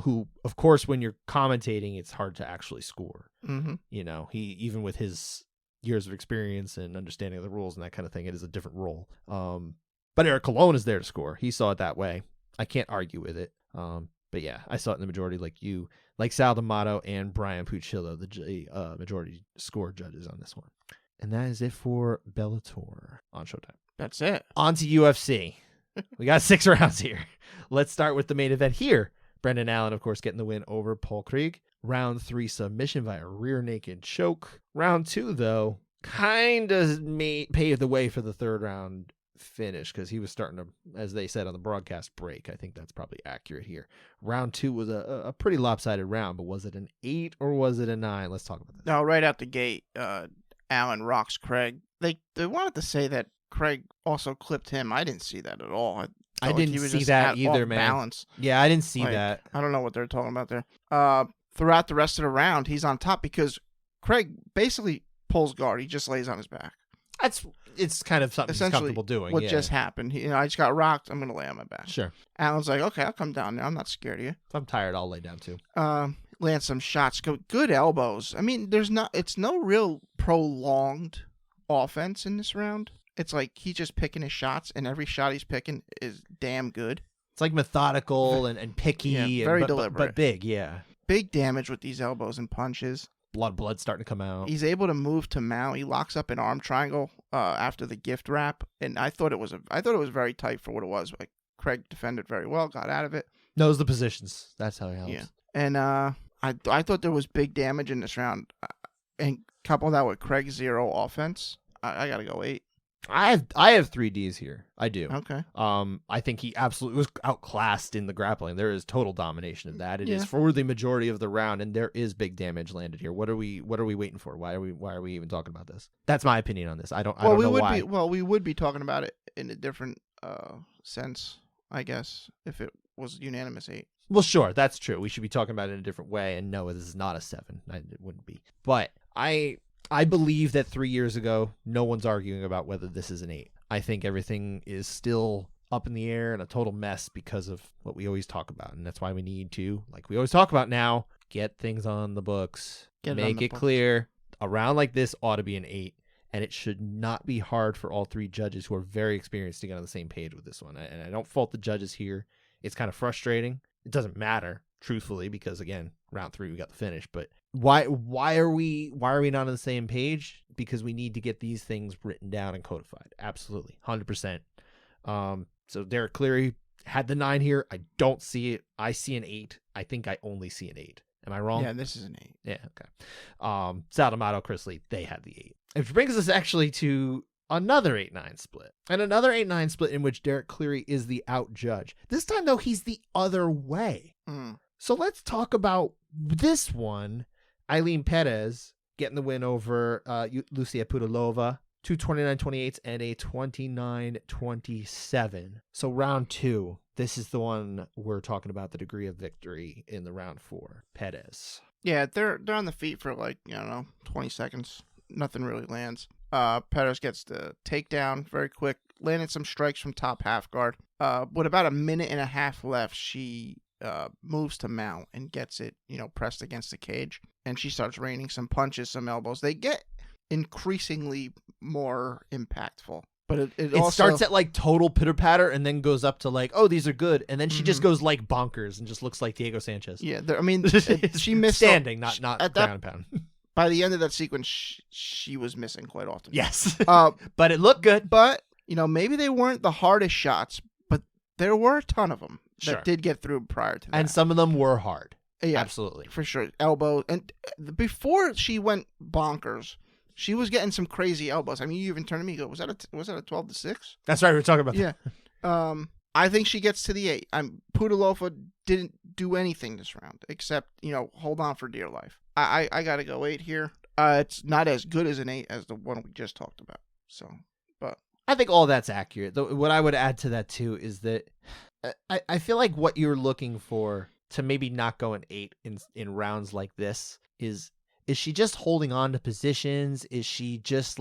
Speaker 1: Who, of course, when you're commentating, it's hard to actually score. He, even with his years of experience and understanding of the rules and that kind of thing, it is a different role. But Eric Colon is there to score. He saw it that way. I can't argue with it. But yeah, I saw it in the majority like Sal D'Amato and Brian Puccillo, the majority score judges on this one. And that is it for Bellator on Showtime.
Speaker 2: That's it.
Speaker 1: On to UFC. We got 6 rounds here. Let's start with the main event here. Brendan Allen, of course, getting the win over Paul Krieg. Round 3 submission via rear naked choke. Round 2, though, kind of paved the way for the 3rd round finish because he was starting to, as they said on the broadcast, break. I think that's probably accurate here. Round 2 was a pretty lopsided round, but was it an 8 or was it a 9? Let's talk about this.
Speaker 2: No, right out the gate, Allen rocks Craig. They wanted to say that Craig also clipped him. I didn't see that at all.
Speaker 1: I didn't see that either, man.
Speaker 2: Balance.
Speaker 1: Yeah, I didn't see that.
Speaker 2: I don't know what they're talking about there. Throughout the rest of the round, he's on top because Craig basically pulls guard. He just lays on his back.
Speaker 1: It's kind of something he's comfortable doing.
Speaker 2: What just happened? I just got rocked. I'm going to lay on my back.
Speaker 1: Sure.
Speaker 2: Alan's like, okay, I'll come down now. I'm not scared of you.
Speaker 1: If I'm tired, I'll lay down too.
Speaker 2: Land some shots. Good elbows. I mean, it's no real prolonged offense in this round. It's like he's just picking his shots, and every shot he's picking is damn good.
Speaker 1: It's like methodical and picky,
Speaker 2: very deliberate.
Speaker 1: But big, yeah.
Speaker 2: Big damage with these elbows and punches.
Speaker 1: Blood starting to come out.
Speaker 2: He's able to move to mount. He locks up an arm triangle after the gift wrap, and I thought it was very tight for what it was. Like Craig defended very well, got out of it.
Speaker 1: Knows the positions. That's how he helps.
Speaker 2: Yeah, and I thought there was big damage in this round, and couple that with Craig's 0 offense. I gotta go 8.
Speaker 1: I have 3 Ds here. I do.
Speaker 2: Okay.
Speaker 1: I think he absolutely was outclassed in the grappling. There is total domination of that. It is for the majority of the round, and there is big damage landed here. What are we waiting for? Why are we even talking about this? That's my opinion on this. I don't know why.
Speaker 2: We would be talking about it in a different sense, I guess, if it was unanimous 8.
Speaker 1: Well, sure, that's true. We should be talking about it in a different way. And no, this is not a 7. It wouldn't be. But I believe that 3 years ago, no one's arguing about whether this is an 8. I think everything is still up in the air and a total mess because of what we always talk about. And that's why we need to, like we always talk about now, get things on the books. Make it clear. A round like this ought to be an 8. And it should not be hard for all 3 judges who are very experienced to get on the same page with this one. And I don't fault the judges here. It's kind of frustrating. It doesn't matter, truthfully, because, again, round 3, we got the finish. But why are we not on the same page? Because we need to get these things written down and codified. Absolutely. 100%. So Derek Cleary had the 9 here. I don't see it. I see an 8. I think I only see an 8. Am I wrong?
Speaker 2: Yeah, this is an 8.
Speaker 1: Yeah, okay. Sal D'Amato, Chris Lee, they had the 8. Which brings us actually to another 8-9 split. And another 8-9 split in which Derek Cleary is the out judge. This time, though, he's the other way. So let's talk about this one. Eileen Perez getting the win over Lucia Pudilova. 2 29-28s and a 29-27. So round 2. This is the one we're talking about, the degree of victory in the round 4. Perez.
Speaker 2: Yeah, they're on the feet for 20 seconds. Nothing really lands. Perez gets the takedown very quick, landed some strikes from top half guard. With about a minute and a half left, she moves to mount and gets it, pressed against the cage. And she starts raining some punches, some elbows. They get increasingly more impactful. But it also
Speaker 1: starts at total pitter patter and then goes up to oh, these are good. And then she just goes bonkers and just looks like Diego Sanchez.
Speaker 2: Yeah, she missed
Speaker 1: standing, not ground and pound.
Speaker 2: By the end of that sequence, she was missing quite often.
Speaker 1: Yes. But it looked good.
Speaker 2: But, maybe they weren't the hardest shots, but there were a ton of them that did get through prior to that.
Speaker 1: And some of them were hard.
Speaker 2: Yeah.
Speaker 1: Absolutely.
Speaker 2: For sure. Elbow. And before she went bonkers, she was getting some crazy elbows. I mean, you even turned to me and go, was that a 12-6?
Speaker 1: That's right. We were talking about
Speaker 2: that. Yeah. I think she gets to the 8. Pudilova didn't do anything this round except, hold on for dear life. I got to go 8 here. It's not as good as an 8 as the one we just talked about. So, but
Speaker 1: I think all that's accurate. What I would add to that too is that I feel like what you're looking for to maybe not go an 8 in rounds like this is she just holding on to positions? Is she just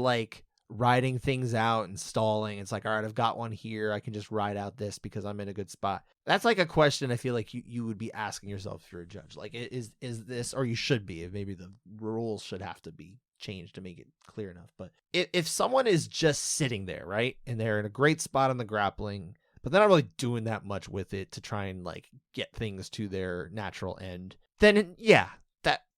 Speaker 1: riding things out and stalling? It's all right, I've got one here. I can just ride out this because I'm in a good spot. That's a question I feel like you would be asking yourself if you're a judge. Is this, or you should be, if maybe the rules should have to be changed to make it clear enough. But if someone is just sitting there, right, and they're in a great spot on the grappling, but they're not really doing that much with it to try and get things to their natural end, then yeah,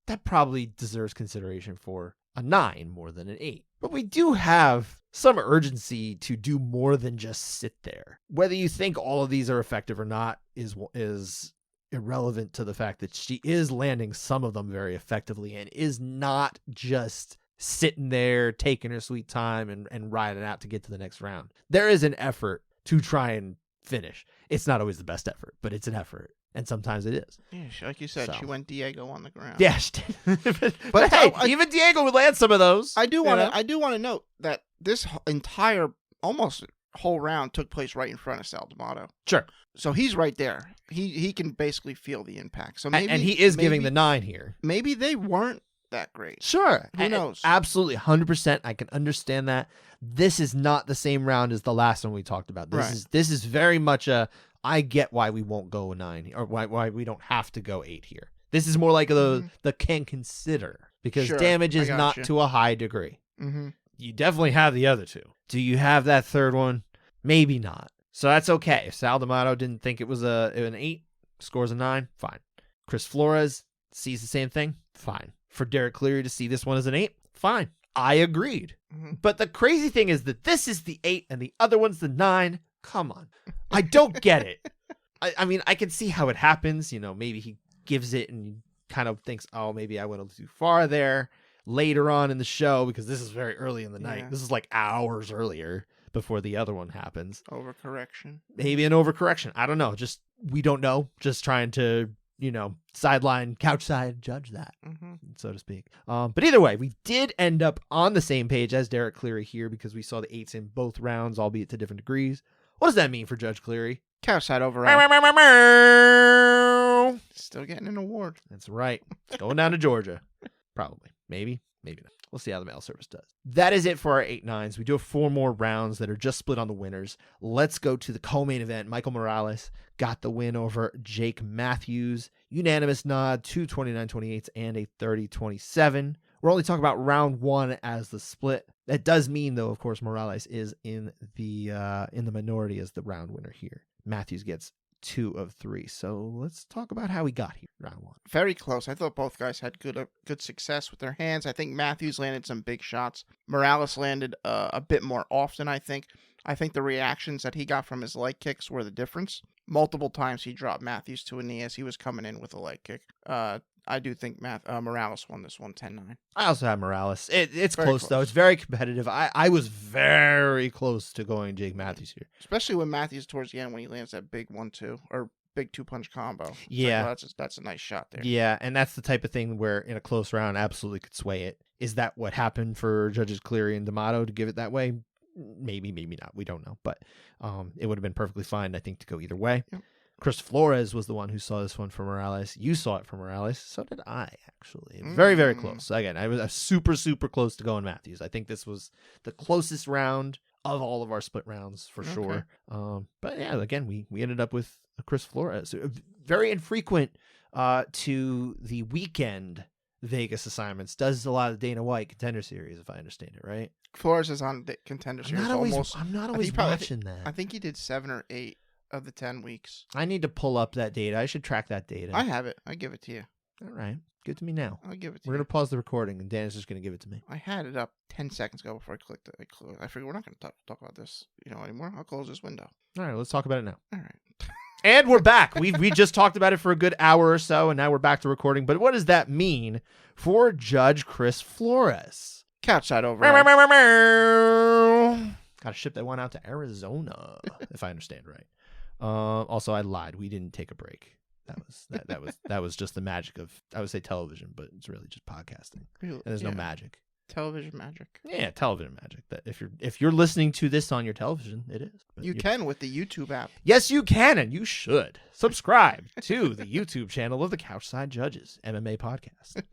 Speaker 1: that probably deserves consideration for a 9 more than an 8. But we do have some urgency to do more than just sit there. Whether you think all of these are effective or not is irrelevant to the fact that she is landing some of them very effectively and is not just sitting there taking her sweet time and riding out to get to the next round. There is an effort to try and finish. It's not always the best effort, but it's an effort. And sometimes it is.
Speaker 2: Yeah, like you said, she went Diego on the ground.
Speaker 1: Yeah, she did. but hey, even Diego would land some of those.
Speaker 2: I do want to note that this entire almost whole round took place right in front of Sal D'Amato.
Speaker 1: Sure.
Speaker 2: So he's right there. He can basically feel the impact. So maybe,
Speaker 1: and he is giving the 9 here.
Speaker 2: Maybe they weren't that great.
Speaker 1: Sure.
Speaker 2: Who knows?
Speaker 1: Absolutely. 100%. I can understand that. This is not the same round as the last one we talked about. This is very much I get why we won't go 9 or why we don't have to go 8 here. This is more like the can consider because damage is not to a high degree.
Speaker 2: Mm-hmm.
Speaker 1: You definitely have the other 2. Do you have that third one? Maybe not. So that's okay. If Sal D'Amato didn't think it was an 8, scores a 9, fine. Chris Flores sees the same thing, fine. For Derek Cleary to see this one as an 8, fine. I agreed.
Speaker 2: Mm-hmm.
Speaker 1: But the crazy thing is that this is the 8 and the other one's the 9. Come on. I don't get it. I mean, I can see how it happens. Maybe he gives it and he kind of thinks, oh, maybe I went a little too far there later on in the show because this is very early in the night.
Speaker 2: Yeah.
Speaker 1: This is like hours earlier before the other one happens.
Speaker 2: Overcorrection.
Speaker 1: Maybe an overcorrection. I don't know. We don't know. Just trying to, sideline, couch side judge that, so to speak. But either way, we did end up on the same page as Derek Cleary here because we saw the 8s in both rounds, albeit to different degrees. What does that mean for Judge Cleary?
Speaker 2: Couch side override. Still getting an award.
Speaker 1: That's right. It's going down to Georgia. Probably. Maybe not. We'll see how the mail service does. That is it for our 8-9s. We do have 4 more rounds that are just split on the winners. Let's go to the co-main event. Michael Morales got the win over Jake Matthews. Unanimous nod, 2 29-28s and a 30-27. We're only talking about round 1 as the split. That does mean, though, of course, Morales is in the minority as the round winner here. Matthews gets 2 of 3. So let's talk about how he got here, round 1.
Speaker 2: Very close. I thought both guys had good success with their hands. I think Matthews landed some big shots. Morales landed a bit more often, I think. I think the reactions that he got from his leg kicks were the difference. Multiple times he dropped Matthews to a knee as he was coming in with a leg kick. I do think Morales won this one 10-9.
Speaker 1: I also have Morales. It's close, though. It's very competitive. I was very close to going Jake Matthews here.
Speaker 2: Especially when Matthews towards the end when he lands that big 1-2 or big 2-punch combo.
Speaker 1: Yeah.
Speaker 2: Like, well, that's a nice shot there.
Speaker 1: Yeah, and that's the type of thing where in a close round absolutely could sway it. Is that what happened for Judges Cleary and D'Amato to give it that way? Maybe not. We don't know. But it would have been perfectly fine, I think, to go either way. Yep. Chris Flores was the one who saw this one for Morales. You saw it for Morales. So did I, actually. Very, very close. Again, I was super, super close to going Matthews. I think this was the closest round of all of our split rounds for sure. But yeah, again, we ended up with Chris Flores. Very infrequent to the weekend Vegas assignments. Does a lot of Dana White Contender Series, if I understand it right.
Speaker 2: Flores is on the Contender Series.
Speaker 1: I'm not always watching that.
Speaker 2: I think he did 7 or 8 of the 10 weeks.
Speaker 1: I need to pull up that data. I should track that data.
Speaker 2: I have it. I give it to you.
Speaker 1: All right. Give it to me now.
Speaker 2: I'll give it to you.
Speaker 1: We're going to pause the recording, and Dan is just going to give it to me.
Speaker 2: I had it up 10 seconds ago before I clicked it. I figured we're not going to talk about this anymore. I'll close this window.
Speaker 1: All right. Let's talk about it now.
Speaker 2: All right.
Speaker 1: And we're back. We just talked about it for a good hour or so, and now we're back to recording. But what does that mean for Judge Chris Flores?
Speaker 2: Couch side over.
Speaker 1: Got to ship that one out to Arizona, if I understand right. Also, I lied. We didn't take a break. That was just the magic of, I would say television, but it's really just podcasting. And there's no magic.
Speaker 2: Television magic.
Speaker 1: Yeah, television magic. That if you're listening to this on your television, it is.
Speaker 2: You can with the YouTube app.
Speaker 1: Yes, you can, and you should subscribe to the YouTube channel of the Couchside Judges MMA podcast.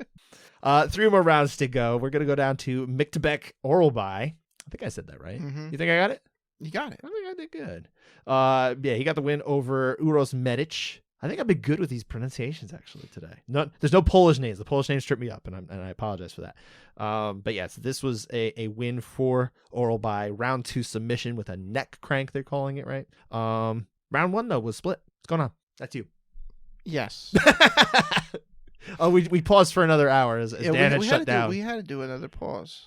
Speaker 1: 3 more rounds to go. We're gonna go down to Miktebek Oralby. I think I said that right. You think I got it?
Speaker 2: You got it.
Speaker 1: I think I did good. Yeah, he got the win over Uros Medic. I think I've been good with these pronunciations actually today. There's no Polish names. The Polish names trip me up, and I apologize for that. But yes, this was a win for Oralby. Round 2 submission with a neck crank, they're calling it, right? Round 1 though was split. What's going on? That's you.
Speaker 2: Yes.
Speaker 1: Oh, we paused for another hour as Dan had shut down.
Speaker 2: We had to do another pause.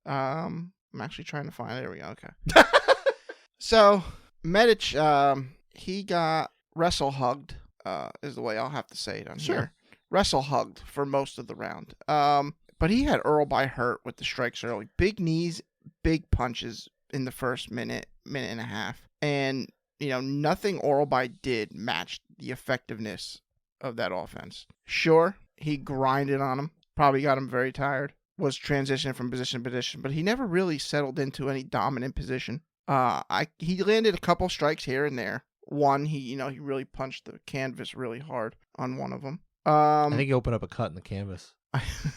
Speaker 2: I'm actually trying to find. There we go. Okay. So Medic, he got wrestle hugged, is the way I'll have to say it on here. Wrestle hugged for most of the round. But he had Oralby hurt with the strikes early. Big knees, big punches in the first minute and a half. And, nothing Oralby did matched the effectiveness of that offense. Sure, he grinded on him. Probably got him very tired. Was transitioning from position to position. But he never really settled into any dominant position. He landed a couple strikes here and there. One, he really punched the canvas really hard on one of them.
Speaker 1: I think he opened up a cut in the canvas.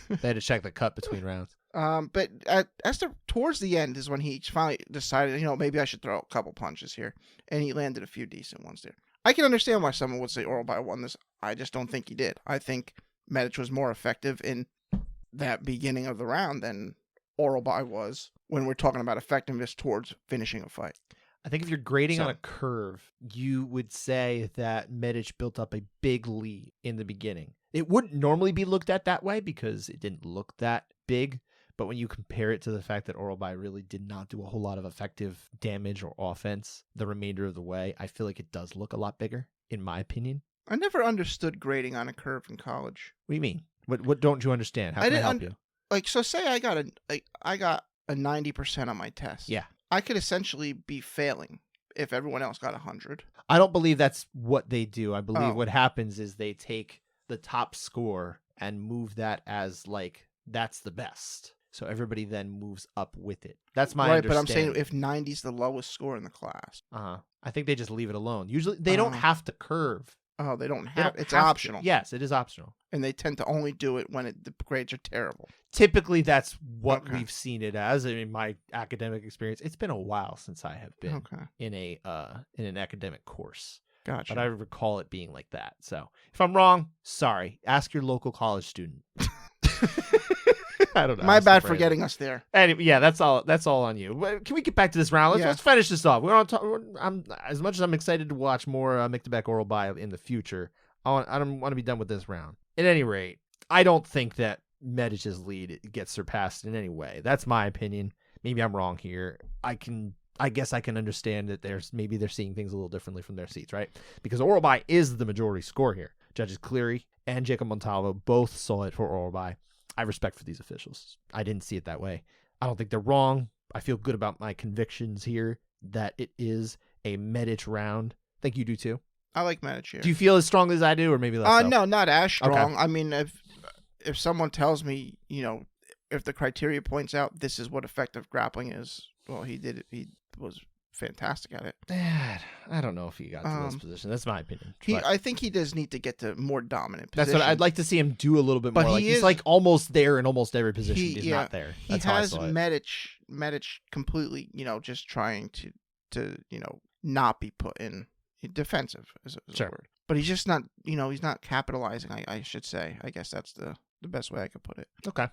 Speaker 1: They had to check the cut between rounds.
Speaker 2: But towards the end is when he finally decided, maybe I should throw a couple punches here, and he landed a few decent ones there. I can understand why someone would say Oralbai won this. I just don't think he did. I think Medic was more effective in that beginning of the round than Oralbai was when we're talking about effectiveness towards finishing a fight.
Speaker 1: I think if you're grading on a curve, you would say that Medic built up a big lead in the beginning. It wouldn't normally be looked at that way because it didn't look that big. But when you compare it to the fact that Oralbai really did not do a whole lot of effective damage or offense the remainder of the way, I feel like it does look a lot bigger, in my opinion.
Speaker 2: I never understood grading on a curve in college.
Speaker 1: What do you mean? What don't you understand? How can I help you?
Speaker 2: So say I got a 90% on my test.
Speaker 1: Yeah.
Speaker 2: I could essentially be failing if everyone else got 100.
Speaker 1: I don't believe that's what they do. I believe what happens is they take the top score and move that as that's the best. So everybody then moves up with it. That's my understanding.
Speaker 2: Right, but I'm saying if 90 is the lowest score in the class.
Speaker 1: I think they just leave it alone. Usually they don't have to curve.
Speaker 2: Oh, they don't have. It's optional.
Speaker 1: Yes, it is optional.
Speaker 2: And they tend to only do it when the grades are terrible.
Speaker 1: Typically, that's what we've seen it as. In my academic experience, it's been a while since I have been in an academic course.
Speaker 2: Gotcha.
Speaker 1: But I recall it being like that. So if I'm wrong, sorry. Ask your local college student. I don't know.
Speaker 2: My bad for getting us there.
Speaker 1: Anyway, yeah, that's all on you. Can we get back to this round? Let's finish this off. As much as I'm excited to watch more Mictebek Oralbai in the future, I don't want to be done with this round. At any rate, I don't think that Medic's lead gets surpassed in any way. That's my opinion. Maybe I'm wrong here. I guess I can understand that they're seeing things a little differently from their seats, right? Because Oralbai is the majority score here. Judges Cleary and Jacob Montalvo both saw it for Oralbai. I respect for these officials. I didn't see it that way. I don't think they're wrong. I feel good about my convictions here that it is a Medic round. I think you do too.
Speaker 2: I like Medic here.
Speaker 1: Do you feel as strongly as I do, or maybe less so?
Speaker 2: No, not as strong.
Speaker 1: Okay.
Speaker 2: I mean, if someone tells me, if the criteria points out this is what effective grappling is, well, he did it. He was fantastic at it.
Speaker 1: I don't know if he got to this position. That's my opinion.
Speaker 2: I think he does need to get to more dominant position.
Speaker 1: That's what I'd like to see him do a little bit more. He's like almost there in almost every position. He's not there. That's
Speaker 2: he has Medic completely, just trying to not be put in defensive is a word. But he's just not, he's not capitalizing, I should say. I guess that's the best way I could put it.
Speaker 1: Okay.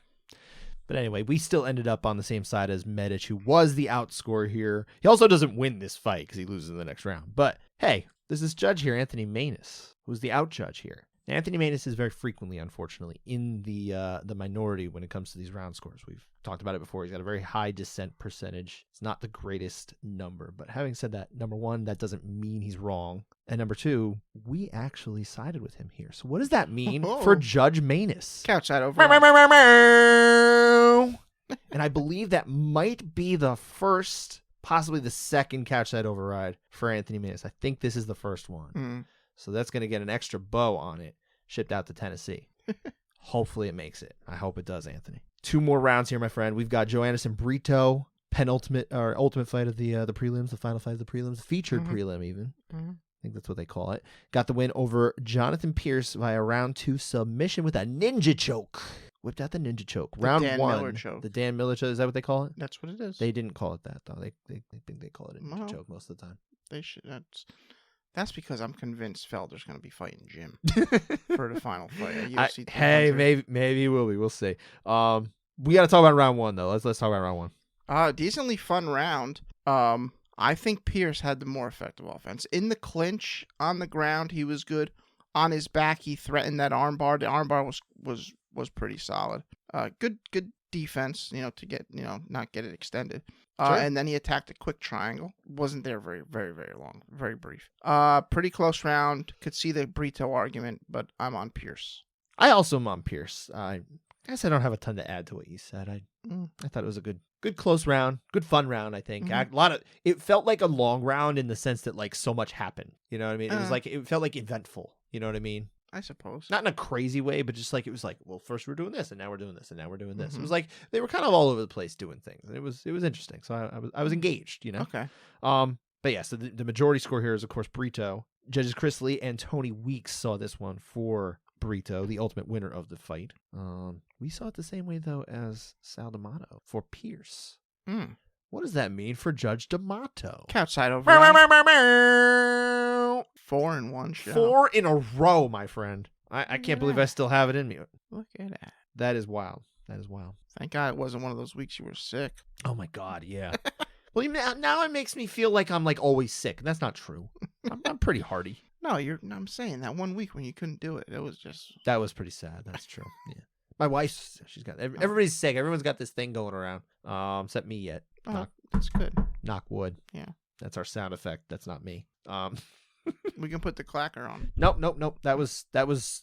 Speaker 1: But anyway, we still ended up on the same side as Medic, who was the outscorer here. He also doesn't win this fight because he loses in the next round. But hey, there's this judge here, Anthony Manus, who's the out judge here. Now, Anthony Manus is very frequently, unfortunately, in the minority when it comes to these round scores. We've talked about it before. He's got a very high dissent percentage. It's not the greatest number. But having said that, number one, that doesn't mean he's wrong. And number two, we actually sided with him here. So what does that mean for Judge Manus?
Speaker 2: Couch side over.
Speaker 1: And I believe that might be the first, possibly the second couch side override for Anthony Manus. I think this is the first one. So that's going to get an extra bow on it, shipped out to Tennessee. Hopefully it makes it. I hope it does, Anthony. 2 more rounds here, my friend. We've got Joe Anderson Brito, ultimate fight of the prelims, the final fight of the prelims, featured prelim even. I think that's what they call it. Got the win over Jonathan Pierce via round 2 submission with a ninja choke. Whipped out the ninja choke. Round 1.
Speaker 2: Miller choke.
Speaker 1: The Dan Miller choke. Is that what they call it?
Speaker 2: That's what it is.
Speaker 1: They didn't call it that, though. They think they call it a ninja choke most of the time.
Speaker 2: They should. That's because I'm convinced Felder's going to be fighting Jim for the final fight.
Speaker 1: Hey, maybe he will be. We'll see. We got to talk about round 1, though. Let's talk about round 1.
Speaker 2: Decently fun round. I think Pierce had the more effective offense. In the clinch, on the ground, he was good. On his back, he threatened that armbar. The armbar was pretty solid. Good defense, to get, not get it extended. And then he attacked a quick triangle. Wasn't there very, very, very long. Very brief. Pretty close round. Could see the Brito argument, but I'm on Pierce.
Speaker 1: I also am on Pierce. I guess I don't have a ton to add to what you said. I thought it was a good close round, good fun round. I think it felt like a long round in the sense that so much happened. You know what I mean? It felt like eventful. You know what I mean?
Speaker 2: I suppose.
Speaker 1: Not in a crazy way, but just like it was like, well, first we're doing this, and now we're doing this, and now we're doing this. It was like they were kind of all over the place doing things, and it was interesting. So I was engaged, you know.
Speaker 2: Okay.
Speaker 1: But yeah, so the majority score here is of course Brito. Judges Chris Lee and Tony Weeks saw this one for Brito, the ultimate winner of the fight. We saw it the same way though as Sal D'Amato for Pierce. What does that mean for Judge D'Amato?
Speaker 2: Couchside over. 4-1 show.
Speaker 1: 4 in a row, my friend. I can't believe I still have it in me.
Speaker 2: Look at that.
Speaker 1: That is wild. That is wild.
Speaker 2: Thank God it wasn't one of those weeks you were sick.
Speaker 1: Oh my God, yeah. Well, now it makes me feel like I'm like always sick. That's not true. I'm pretty hardy.
Speaker 2: No, I'm saying that one week when you couldn't do it, it was just.
Speaker 1: That was pretty sad. That's true. Yeah. My wife's, she's got, everybody's sick. Everyone's got this thing going around. Except me yet.
Speaker 2: That's good.
Speaker 1: Knock wood.
Speaker 2: Yeah.
Speaker 1: That's our sound effect. That's not me.
Speaker 2: We can put the clacker on.
Speaker 1: Nope. That was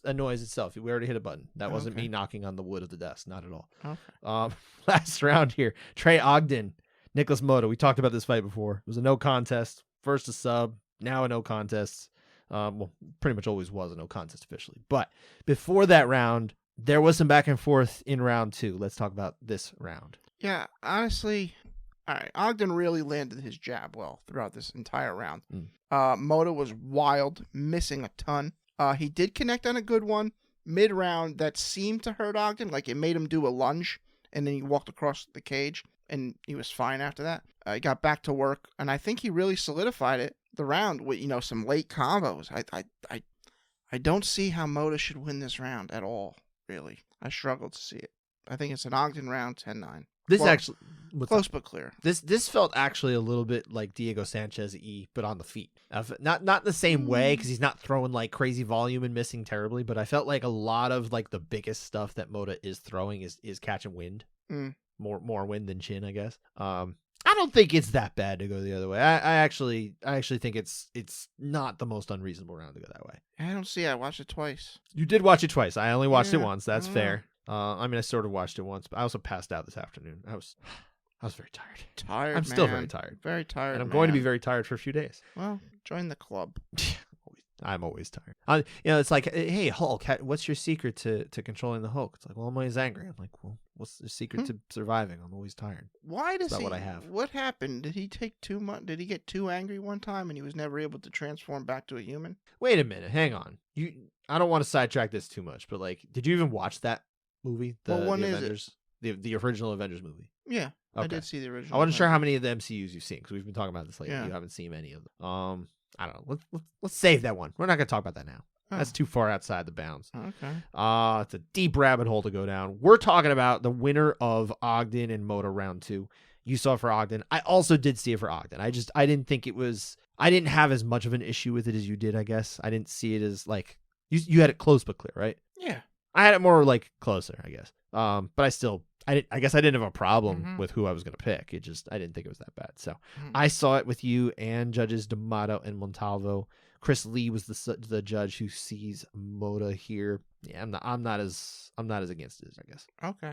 Speaker 1: a noise itself. We already hit a button. That wasn't me knocking on the wood of the desk. Not at all.
Speaker 2: Okay.
Speaker 1: Last round here. Trey Ogden, Nicholas Mota. We talked about this fight before. It was a no contest. First a sub. Now a no contest. Well, pretty much always was a no contest officially. But before that round, there was some back and forth in round 2. Let's talk about this round.
Speaker 2: Yeah, honestly, all right. Ogden really landed his jab well throughout this entire round. Mota was wild, missing a ton. He did connect on a good one mid-round that seemed to hurt Ogden. Like it made him do a lunge, and then he walked across the cage, and he was fine after that. He got back to work, and I think he really solidified it the round with some late combos. I don't see how Mota should win this round at all. Really, I struggle to see it. I think it's an Ogden round, 10-9.
Speaker 1: This actually
Speaker 2: close but clear.
Speaker 1: This felt actually a little bit like Diego Sanchez but on the feet. Not the same way because he's not throwing like crazy volume and missing terribly, but I felt like a lot of like the biggest stuff that Mota is throwing is catching wind. More wind than chin, I guess. I don't think it's that bad to go the other way. I actually think it's not the most unreasonable round to go that way.
Speaker 2: I don't see. I watched it twice.
Speaker 1: You did watch it twice. I only watched it once. That's fair. I sort of watched it once, but I also passed out this afternoon. I was very tired. I'm still very tired.
Speaker 2: Very tired.
Speaker 1: And I'm going to be very tired for a few days.
Speaker 2: Well, join the club.
Speaker 1: I'm always tired. It's like, hey, Hulk, what's your secret to controlling the Hulk? It's like, well, I'm always angry. I'm like, well, what's the secret to surviving? I'm always tired.
Speaker 2: Why does
Speaker 1: what I have.
Speaker 2: What happened? Did he take too much? Did he get too angry one time and he was never able to transform back to a human?
Speaker 1: Wait a minute. Hang on. I don't want to sidetrack this too much, but like, did you even watch that movie?
Speaker 2: What one
Speaker 1: the
Speaker 2: is
Speaker 1: Avengers, it? The original Avengers movie.
Speaker 2: Yeah.
Speaker 1: Okay.
Speaker 2: I did see the original.
Speaker 1: I wasn't sure how many of the MCUs you've seen because we've been talking about this lately.
Speaker 2: Yeah.
Speaker 1: You haven't seen any of them. I don't know. Let's save that one. We're not going to talk about that now. That's too far outside the bounds.
Speaker 2: Okay.
Speaker 1: It's a deep rabbit hole to go down. We're talking about the winner of Ogden and Mota round 2. You saw it for Ogden. I also did see it for Ogden. I didn't think it was. I didn't have as much of an issue with it as you did. I guess I didn't see it as like you had it close but clear, right?
Speaker 2: Yeah.
Speaker 1: I had it more like closer, I guess. But I guess I didn't have a problem with who I was going to pick. I didn't think it was that bad. So I saw it with you and judges D'Amato and Montalvo. Chris Lee was the judge who sees Mota here. Yeah, I'm not as against it, I guess.
Speaker 2: Okay.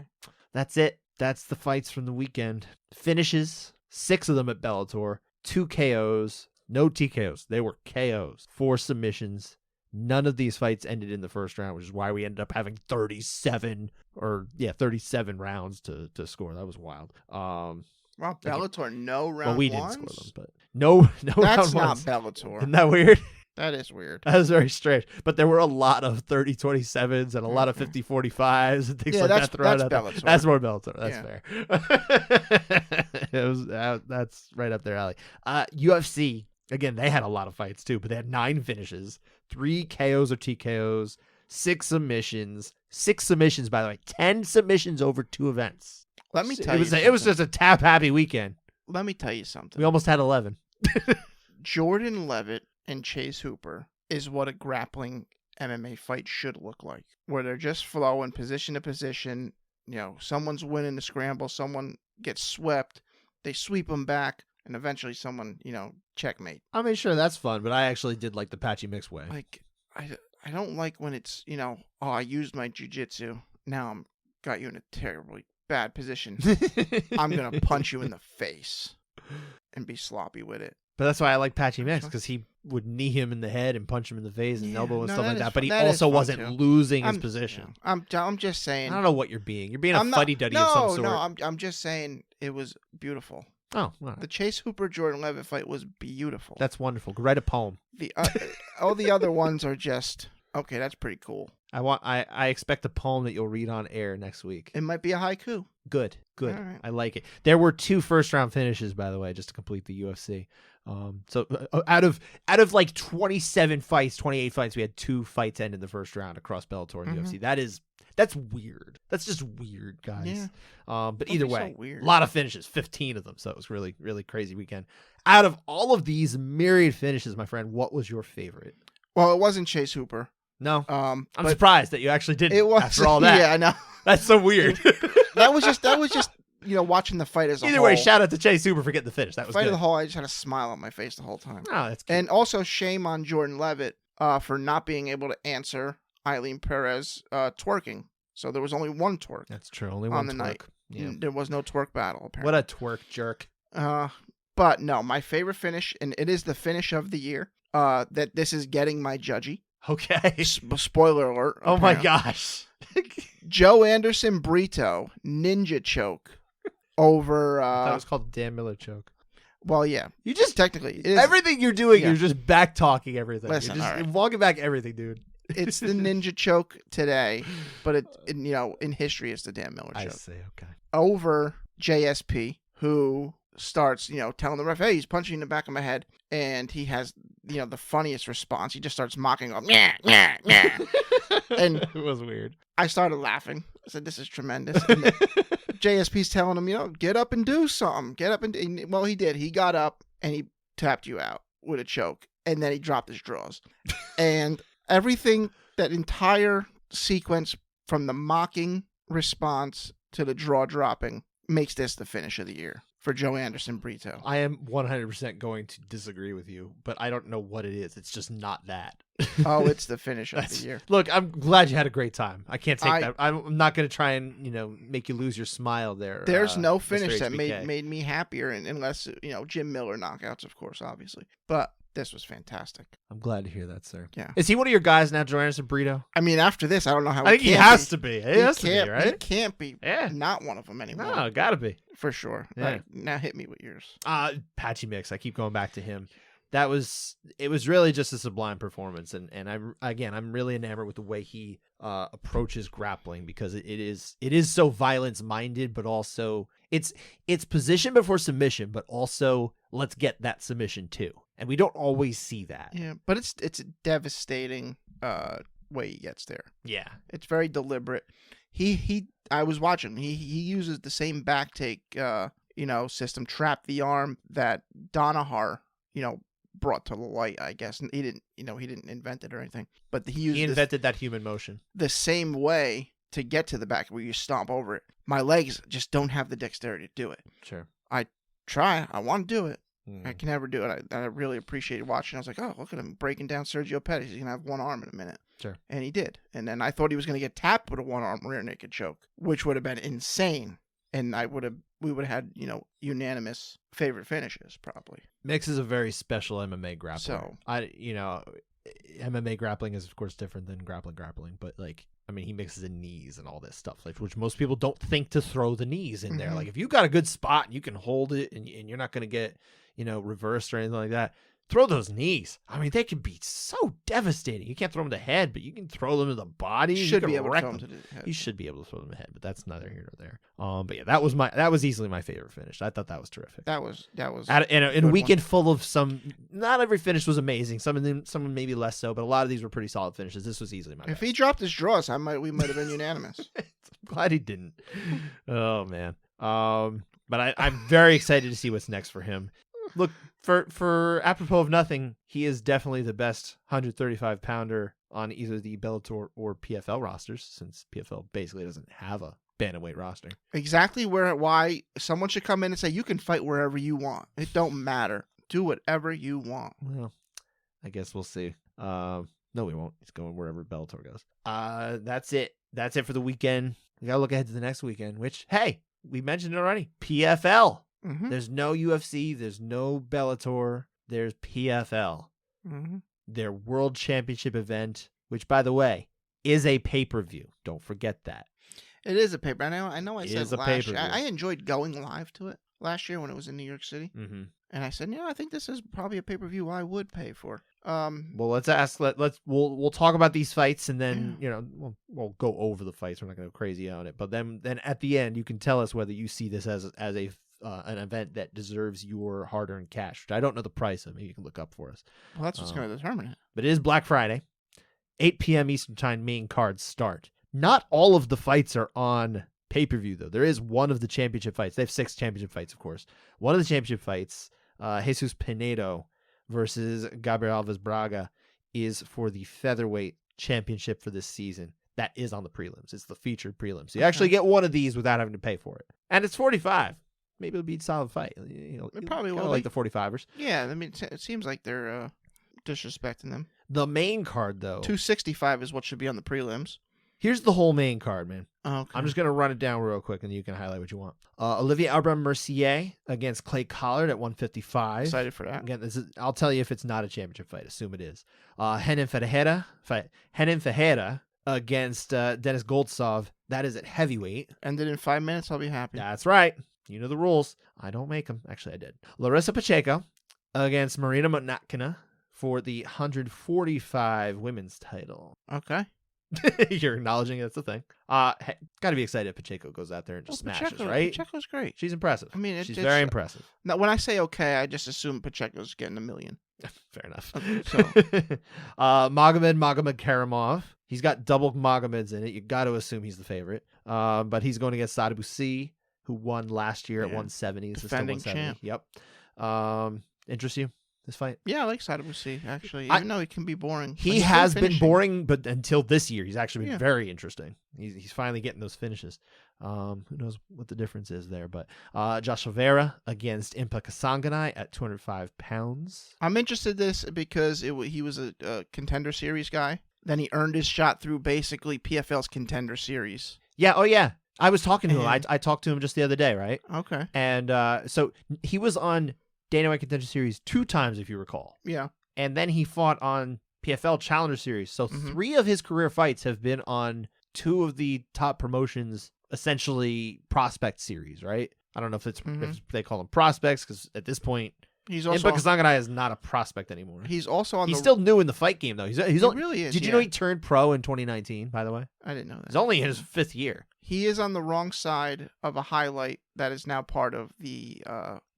Speaker 1: That's it. That's the fights from the weekend. Finishes, 6 of them at Bellator, 2 KOs, no TKOs. They were KOs, 4 submissions. None of these fights ended in the first round, which is why we ended up having 37 rounds to score. That was wild.
Speaker 2: Wow, Bellator, no round
Speaker 1: well, we
Speaker 2: ones?
Speaker 1: didn't score them, but no
Speaker 2: That's
Speaker 1: round
Speaker 2: not
Speaker 1: ones.
Speaker 2: Bellator.
Speaker 1: Isn't that weird?
Speaker 2: That is weird.
Speaker 1: That was very strange. But there were a lot of 30-27s and a lot of 50-45s and things like that thrown out there.
Speaker 2: Bellator.
Speaker 1: That's more Bellator. That's fair. That's right up their alley. UFC, again, they had a lot of fights too, but they had 9 finishes, 3 KOs or TKOs, 6 submissions. 6 submissions, by the way. 10 submissions over 2 events.
Speaker 2: Let me tell you something.
Speaker 1: It was just a tap-happy weekend.
Speaker 2: Let me tell you something.
Speaker 1: We almost had 11.
Speaker 2: Jordan Levitt and Chase Hooper is what a grappling MMA fight should look like, where they're just flowing position to position. Someone's winning the scramble, someone gets swept, they sweep them back, and eventually someone, checkmate.
Speaker 1: I mean, sure, that's fun, but I actually did like the Patchy Mix way.
Speaker 2: Like, I don't like when it's, I used my jiu-jitsu, now I'm got you in a terribly bad position. I'm going to punch you in the face and be sloppy with it.
Speaker 1: But that's why I like Patchy Mix, because he would knee him in the head and punch him in the face and elbow and stuff like that. But he
Speaker 2: that
Speaker 1: also
Speaker 2: is fun,
Speaker 1: wasn't
Speaker 2: too.
Speaker 1: losing his position.
Speaker 2: I'm just saying.
Speaker 1: I don't know what you're being. You're being a
Speaker 2: I'm not-
Speaker 1: fuddy-duddy of some sort.
Speaker 2: No, I'm just saying it was beautiful.
Speaker 1: Oh, all right.
Speaker 2: The Chase Hooper Jordan Levitt fight was beautiful.
Speaker 1: That's wonderful. Write a poem.
Speaker 2: All the other ones are just okay. That's pretty cool.
Speaker 1: I expect a poem that you'll read on air next week.
Speaker 2: It might be a haiku.
Speaker 1: Good.
Speaker 2: All right.
Speaker 1: I like it. There were 2 first-round finishes, by the way, just to complete the UFC. So out of like 27 fights, 28 fights, we had 2 fights end in the first round across Bellator and UFC. That's weird. That's just weird, guys.
Speaker 2: Yeah.
Speaker 1: But either way,
Speaker 2: so weird.
Speaker 1: a lot of finishes, 15 of them. So it was really, really crazy weekend. Out of all of these myriad finishes, my friend, what was your favorite?
Speaker 2: Well, it wasn't Chase Hooper.
Speaker 1: No, I'm
Speaker 2: but
Speaker 1: surprised that you actually did.
Speaker 2: It was
Speaker 1: after all that.
Speaker 2: Yeah, I know.
Speaker 1: That's so weird.
Speaker 2: That was just watching the fight as a
Speaker 1: Either
Speaker 2: whole.
Speaker 1: way, shout out to Chase Hooper for getting the finish. That was
Speaker 2: Fight
Speaker 1: good.
Speaker 2: of the whole. I just had a smile on my face the whole time.
Speaker 1: Oh, that's cute.
Speaker 2: And also shame on Jordan Levitt for not being able to answer Eileen Perez twerking. So there was only one twerk.
Speaker 1: That's true. Only
Speaker 2: on
Speaker 1: one
Speaker 2: the
Speaker 1: twerk.
Speaker 2: night.
Speaker 1: Yeah.
Speaker 2: There was no twerk battle, apparently.
Speaker 1: What a twerk jerk.
Speaker 2: But no, my favorite finish, and it is the finish of the year, that this is getting my judgy.
Speaker 1: Okay.
Speaker 2: Spoiler alert.
Speaker 1: Oh my
Speaker 2: apparently.
Speaker 1: gosh.
Speaker 2: Joe Anderson Brito ninja choke over.
Speaker 1: That was called Dan Miller choke.
Speaker 2: Well, yeah.
Speaker 1: You just
Speaker 2: Technically, it is,
Speaker 1: everything you're doing,
Speaker 2: Yeah.
Speaker 1: you're just back talking everything.
Speaker 2: Listen,
Speaker 1: you're just
Speaker 2: all right.
Speaker 1: walking back everything, dude.
Speaker 2: it's the ninja choke today, but in history, it's the Dan Miller
Speaker 1: I
Speaker 2: choke
Speaker 1: see. Okay.
Speaker 2: over JSP, who starts, telling the ref, hey, he's punching in the back of my head, and he has, the funniest response. He just starts mocking him, yeah. And
Speaker 1: it was weird.
Speaker 2: I started laughing. I said, this is tremendous. And JSP's telling him, get up and do something. Get up and well, he did. He got up and he tapped you out with a choke, and then he dropped his drawers. And everything, that entire sequence from the mocking response to the draw dropping makes this the finish of the year for Joe Anderson Brito.
Speaker 1: I am 100% going to disagree with you, but I don't know what it is. It's just not that.
Speaker 2: Oh, it's the finish of the year.
Speaker 1: Look, I'm glad you had a great time. I can't take that. I'm not going to try and, make you lose your smile there.
Speaker 2: There's no finish
Speaker 1: Mr.
Speaker 2: that
Speaker 1: HBK.
Speaker 2: made me happier, unless, Jim Miller knockouts, of course, obviously. But this was fantastic.
Speaker 1: I'm glad to hear that, sir.
Speaker 2: Yeah.
Speaker 1: Is he one of your guys now, Joe Anderson Brito?
Speaker 2: I mean, after this, I don't know how
Speaker 1: I think he has to be. He has to be,
Speaker 2: He
Speaker 1: right?
Speaker 2: can't be
Speaker 1: Yeah.
Speaker 2: not one of them anymore.
Speaker 1: No, gotta be.
Speaker 2: For sure.
Speaker 1: Yeah.
Speaker 2: All right, now hit me with yours.
Speaker 1: Patchy Mix. I keep going back to him. It was really just a sublime performance, and I'm really enamored with the way he approaches grappling, because it is so violence minded, but also it's position before submission, but also let's get that submission too, and we don't always see that.
Speaker 2: Yeah, but it's a devastating way he gets there.
Speaker 1: Yeah,
Speaker 2: It's very deliberate. I was watching. He uses the same back take system, trap the arm, that Donahar brought to the light, I guess. And he didn't invent it or anything, but he
Speaker 1: invented that human motion
Speaker 2: the same way to get to the back, where you stomp over it. My legs just don't have the dexterity to do it.
Speaker 1: Sure.
Speaker 2: I want to do it. I can never do it. I really appreciated watching. I was like, oh, look at him breaking down Sergio Pettis. He's going to have one arm in a minute.
Speaker 1: Sure.
Speaker 2: And he did. And then I thought he was going to get tapped with a one-arm rear naked choke, which would have been insane. And we would have had, unanimous favorite finishes, probably.
Speaker 1: Mix is a very special MMA grappler.
Speaker 2: So
Speaker 1: MMA grappling is of course different than grappling, but he mixes in knees and all this stuff, which most people don't think to throw the knees in there.
Speaker 2: Mhm.
Speaker 1: Like, if you got a good spot and you can hold it and you're not going to get, reversed or anything like that, throw those knees. They can be so devastating. You can't throw them to the head, but you can throw them to the body.
Speaker 2: You
Speaker 1: You
Speaker 2: should
Speaker 1: can
Speaker 2: be able to
Speaker 1: wreck
Speaker 2: throw him
Speaker 1: them.
Speaker 2: to the head.
Speaker 1: You should be able to throw them to the head, but that's neither here nor there. But yeah, that was easily my favorite finish. I thought that was terrific.
Speaker 2: That was
Speaker 1: In a
Speaker 2: good
Speaker 1: weekend full of not every finish was amazing. Some maybe less so, but a lot of these were pretty solid finishes. This was easily my
Speaker 2: If
Speaker 1: best.
Speaker 2: he dropped his draws, we might have been unanimous.
Speaker 1: I'm glad he didn't. Oh man. But I'm very excited to see what's next for him. Look, for apropos of nothing, he is definitely the best 135 pounder on either the Bellator or PFL rosters, since PFL basically doesn't have a bantamweight roster.
Speaker 2: Exactly why someone should come in and say, you can fight wherever you want. It don't matter. Do whatever you want.
Speaker 1: Well, I guess we'll see. No, we won't. It's going wherever Bellator goes. That's it. That's it for the weekend. We gotta look ahead to the next weekend, which, hey, we mentioned it already. PFL.
Speaker 2: Mm-hmm.
Speaker 1: There's no UFC. There's no Bellator. There's PFL. their World Championship event, which, by the way, is a pay-per-view. Don't forget that.
Speaker 2: It is a pay-per. I know. I said last year.
Speaker 1: pay-per-view.
Speaker 2: I enjoyed going live to it last year when it was in New York City,
Speaker 1: Mm-hmm.
Speaker 2: and I said, I think this is probably a pay-per-view I would pay for.
Speaker 1: Well, let's ask. We'll talk about these fights, and then we'll go over the fights. We're not going to go crazy on it, but then at the end, you can tell us whether you see this as a an event that deserves your hard-earned cash. Which I don't know the price of. Maybe you can look up for us.
Speaker 2: Well, that's what's going to determine it.
Speaker 1: But it is Black Friday, 8 p.m. Eastern Time. Main cards start. Not all of the fights are on pay-per-view, though. There is one of the championship fights. They have 6 championship fights, of course. One of the championship fights, Jesus Pinedo versus Gabriel Alves Braga, is for the featherweight championship for this season. That is on the prelims. It's the featured prelims. So you actually get one of these without having to pay for it. And it's 45. Maybe it'll be a solid fight.
Speaker 2: It probably will.
Speaker 1: Like the 45ers.
Speaker 2: Yeah, I mean, it seems like they're disrespecting them.
Speaker 1: The main card, though.
Speaker 2: 265 is what should be on the prelims.
Speaker 1: Here's the whole main card, man.
Speaker 2: Okay.
Speaker 1: I'm just going to run it down real quick, and you can highlight what you want. Olivier Aubin-Mercier against Clay Collard at 155.
Speaker 2: Excited for that.
Speaker 1: Again, I'll tell you if it's not a championship fight. Assume it is. Renan Ferreira against Denis Goltsov. That is at heavyweight.
Speaker 2: Ended in 5 minutes. I'll be happy.
Speaker 1: That's right. You know the rules. I don't make them. Actually, I did. Larissa Pacheco against Marina Monatkina for the 145 women's title.
Speaker 2: Okay.
Speaker 1: You're acknowledging that's the thing. Got to be excited if Pacheco goes out there and just smashes, right?
Speaker 2: Pacheco's great.
Speaker 1: She's impressive.
Speaker 2: I mean,
Speaker 1: she's very impressive.
Speaker 2: Now, when I say okay, I just assume Pacheco's getting $1 million.
Speaker 1: Fair enough.
Speaker 2: So,
Speaker 1: Magomed Karamov. He's got double Magomeds in it. You got to assume he's the favorite. But he's going against Sada Boussi, who won last year at 170.
Speaker 2: Defending champ.
Speaker 1: Yep. Interest you? This fight?
Speaker 2: Yeah, I like Sada Boussi, actually. Even though he can be boring.
Speaker 1: He has been boring, but until this year, he's actually been very interesting. He's finally getting those finishes. Who knows what the difference is there? But Josh Vera against Impa Kasanganay at 205 pounds.
Speaker 2: I'm interested in this because he was a Contender Series guy. Then he earned his shot through basically PFL's Contender Series.
Speaker 1: Yeah, oh yeah. I was talking to him. I talked to him just the other day, right?
Speaker 2: Okay.
Speaker 1: And so he was on Dana White Contender Series 2 times, if you recall.
Speaker 2: Yeah.
Speaker 1: And then he fought on PFL Challenger Series. So 3 of his career fights have been on 2 of the top promotions, essentially prospect series, right? I don't know if it's if they call them prospects, because at this point, Impa Kasanganay is not a prospect anymore.
Speaker 2: He's also
Speaker 1: He's still new in the fight game, though. He
Speaker 2: really is.
Speaker 1: Did you know he turned pro in 2019, by the way?
Speaker 2: I didn't know that.
Speaker 1: He's only in his 5th year.
Speaker 2: He is on the wrong side of a highlight that is now part of the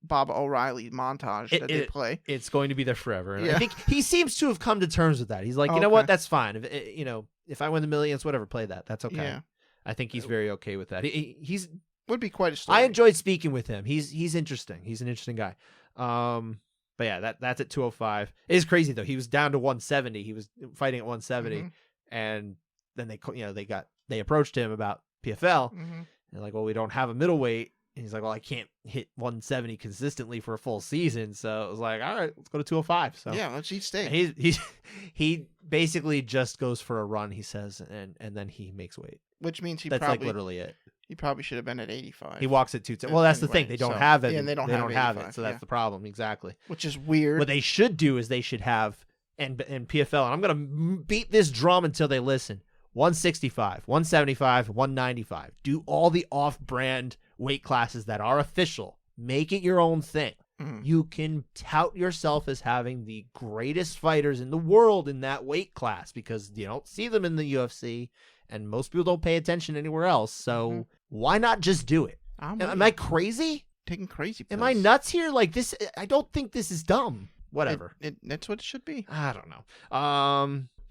Speaker 2: Bob O'Reilly montage that they play.
Speaker 1: It's going to be there forever. And I think he seems to have come to terms with that. He's like, you know what? That's fine. If I win the millions, whatever, play that. That's okay. Yeah. I think he's very okay with that. He's
Speaker 2: would be quite a story.
Speaker 1: I enjoyed speaking with him. He's interesting. He's an interesting guy. But yeah, that's at 205. It is crazy though. He was down to 170. He was fighting at 170, and then they approached him about PFL. And they're like, well, we don't have a middleweight. And he's like, well, I can't hit 170 consistently for a full season. So it was like, all right, let's go to 205. So
Speaker 2: yeah, let's each stay.
Speaker 1: He basically just goes for a run, he says, and then he makes weight.
Speaker 2: Which means
Speaker 1: that's like literally it.
Speaker 2: He probably should have been at 85.
Speaker 1: He walks at 210. Well, that's the thing. They don't have it.
Speaker 2: Yeah, they don't have it.
Speaker 1: So that's the problem. Exactly.
Speaker 2: Which is weird.
Speaker 1: What they should do is they should have, and PFL, and I'm going to beat this drum until they listen, 165, 175, 195. Do all the off-brand weight classes that are official. Make it your own thing. You can tout yourself as having the greatest fighters in the world in that weight class because you don't see them in the UFC and most people don't pay attention anywhere else. So why not just do it? Am I crazy?
Speaker 2: Taking crazy pills.
Speaker 1: Am I nuts here? Like this, I don't think this is dumb. Whatever.
Speaker 2: That's what it should be.
Speaker 1: I don't know.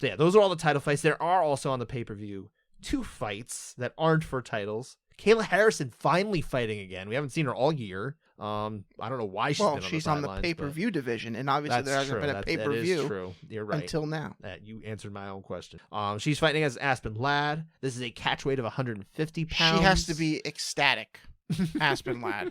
Speaker 1: So yeah, those are all the title fights. There are also on the pay-per-view 2 fights that aren't for titles. Kayla Harrison finally fighting again. We haven't seen her all year. I don't know why she's
Speaker 2: on the pay-per-view division, and obviously there hasn't been a pay-per-view.
Speaker 1: That is true. You're right.
Speaker 2: Until now.
Speaker 1: You answered my own question. She's fighting against Aspen Ladd. This is a catch weight of 150 pounds.
Speaker 2: She has to be ecstatic, Aspen Ladd.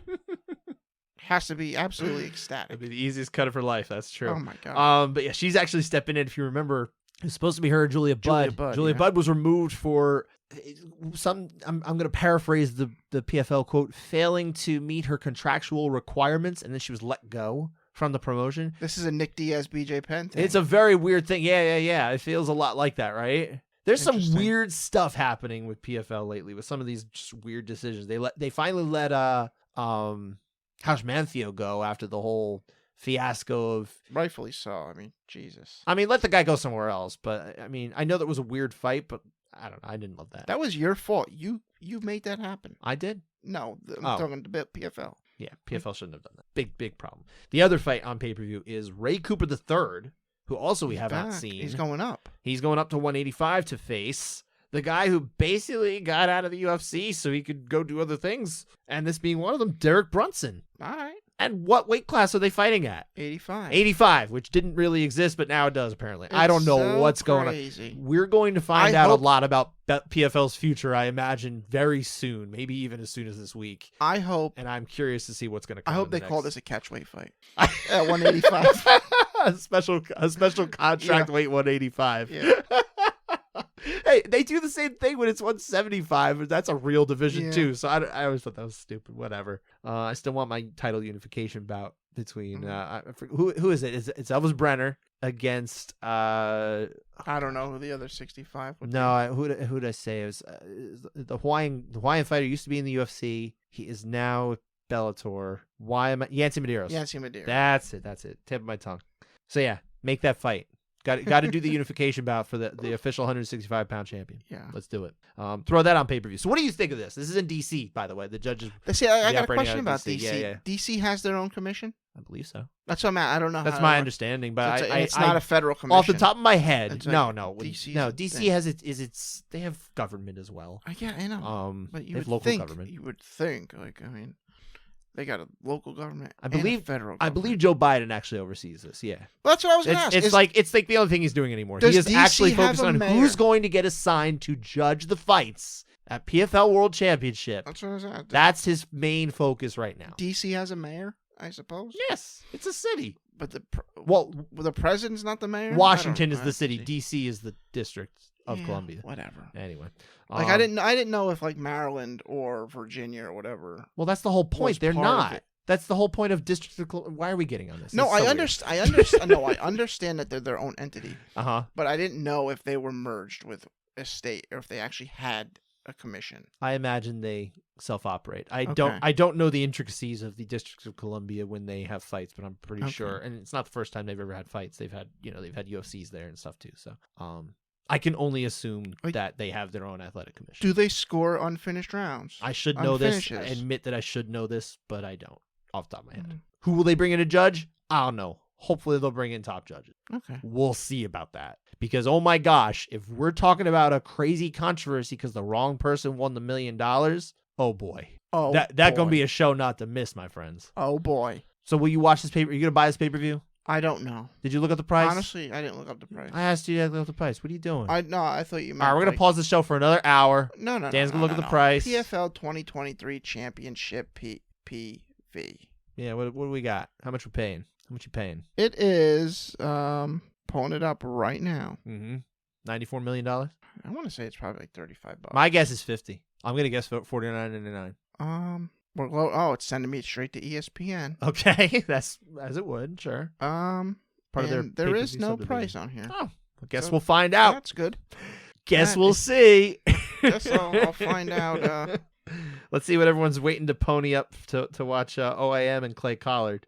Speaker 2: Has to be absolutely ecstatic.
Speaker 1: It'd be the easiest cut of her life. That's true.
Speaker 2: Oh, my God.
Speaker 1: But yeah, she's actually stepping in. If you remember, it was supposed to be her and Julia Budd. Julia Budd was removed for I'm going to paraphrase the PFL quote, failing to meet her contractual requirements, and then she was let go from the promotion.
Speaker 2: This is a Nick Diaz, BJ Penn thing.
Speaker 1: It's a very weird thing. Yeah. It feels a lot like that, right? There's some weird stuff happening with PFL lately with some of these just weird decisions. They finally let Josh Manthio go after the whole fiasco of...
Speaker 2: Rightfully so. I mean, Jesus.
Speaker 1: I mean, let the guy go somewhere else. But I mean, I know that was a weird fight, but I don't know. I didn't love that.
Speaker 2: That was your fault. You made that happen.
Speaker 1: I did?
Speaker 2: No, I'm talking about PFL.
Speaker 1: Yeah, PFL shouldn't have done that. Big problem. The other fight on pay-per-view is Ray Cooper III, who also we have not seen.
Speaker 2: He's going up.
Speaker 1: He's going up to 185 to face the guy who basically got out of the UFC so he could go do other things. And this being one of them, Derek Brunson.
Speaker 2: All right.
Speaker 1: And what weight class are they fighting at?
Speaker 2: 85.
Speaker 1: 85, which didn't really exist, but now it does, apparently. I don't know what's going on. We're going to find out a lot about PFL's future, I imagine, very soon. Maybe even as soon as this week.
Speaker 2: I hope.
Speaker 1: And I'm curious to see what's going to come.
Speaker 2: I hope they call this a catchweight fight. At 185.
Speaker 1: a special contract weight 185.
Speaker 2: Yeah.
Speaker 1: Hey, they do the same thing when it's 175, but that's a real division too. So I always thought that was stupid. Whatever. I still want my title unification bout between who is it? It's Elvis Brenner against
Speaker 2: I don't know who the other 65 would be.
Speaker 1: who did I say? It was the Hawaiian fighter used to be in the UFC. He is now Bellator. Yancy Medeiros. That's it. Tip of my tongue. So yeah, make that fight. Got to do the unification bout for the official 165-pound champion.
Speaker 2: Yeah.
Speaker 1: Let's do it. Throw that on pay-per-view. So what do you think of this? This is in D.C., by the way. The judges...
Speaker 2: See, I got a question about D.C.
Speaker 1: Yeah.
Speaker 2: D.C. has their own commission?
Speaker 1: I believe so.
Speaker 2: That's what I'm at. I don't know.
Speaker 1: That's my understanding, but
Speaker 2: it's not a federal commission.
Speaker 1: Off the top of my head, no.
Speaker 2: DC
Speaker 1: has its... They have government as well.
Speaker 2: Yeah, I know. But
Speaker 1: they have local government.
Speaker 2: You would think, they got a local government.
Speaker 1: I believe
Speaker 2: and a federal government.
Speaker 1: I believe Joe Biden actually oversees this. Yeah,
Speaker 2: well, that's what I was going to ask.
Speaker 1: It's like the only thing he's doing anymore. He is actually focused on who's going to get assigned to judge the fights at PFL World Championship.
Speaker 2: That's what I was asking.
Speaker 1: That's his main focus right now.
Speaker 2: DC has a mayor, I suppose.
Speaker 1: Yes, it's a city.
Speaker 2: But the president's not the mayor.
Speaker 1: Washington is the city. DC is the district of Columbia.
Speaker 2: Whatever.
Speaker 1: Anyway,
Speaker 2: I didn't know if Maryland or Virginia or whatever.
Speaker 1: Well, that's the whole point. They're not. That's the whole point of district of Columbia. Why are we getting on this?
Speaker 2: No, I understand. No, I understand that they're their own entity. But I didn't know if they were merged with a state or if they actually had a commission.
Speaker 1: I imagine they self-operate. I don't know the intricacies of the District of Columbia when they have fights, but I'm pretty sure. And it's not the first time they've ever had fights. They've had UFCs there and stuff too. So, I can only assume that they have their own athletic commission.
Speaker 2: Do they score unfinished rounds?
Speaker 1: I should know this. I admit that I should know this, but I don't off the top of my head. Who will they bring in a judge? I don't know. Hopefully they'll bring in top judges.
Speaker 2: Okay.
Speaker 1: We'll see about that. Because, oh my gosh, if we're talking about a crazy controversy because the wrong person won the $1 million, oh boy.
Speaker 2: Oh,
Speaker 1: that going to be a show not to miss, my friends.
Speaker 2: Oh boy.
Speaker 1: So will you watch this paper? Are you going to buy this pay-per-view?
Speaker 2: I don't know.
Speaker 1: Did you look up the price?
Speaker 2: Honestly, I didn't look up the price.
Speaker 1: I asked you to look up the price. What are you doing?
Speaker 2: I thought you meant...
Speaker 1: All right, we're going to pause the show for another hour.
Speaker 2: No.
Speaker 1: Dan's going to look at the price.
Speaker 2: PFL 2023 Championship PV.
Speaker 1: Yeah, what do we got? How much we paying? How much you paying?
Speaker 2: It is, pulling it up right now.
Speaker 1: $94 million? I
Speaker 2: want to say it's probably like $35.
Speaker 1: My guess is 50. I'm going to guess $49.99.
Speaker 2: It's sending me straight to ESPN.
Speaker 1: Okay, that's as it would, sure.
Speaker 2: Part of there is no price on here.
Speaker 1: Oh, I guess we'll find out.
Speaker 2: That's good.
Speaker 1: Guess we'll see.
Speaker 2: Guess I'll find out.
Speaker 1: Let's see what everyone's waiting to pony up to watch OAM and Clay Collard,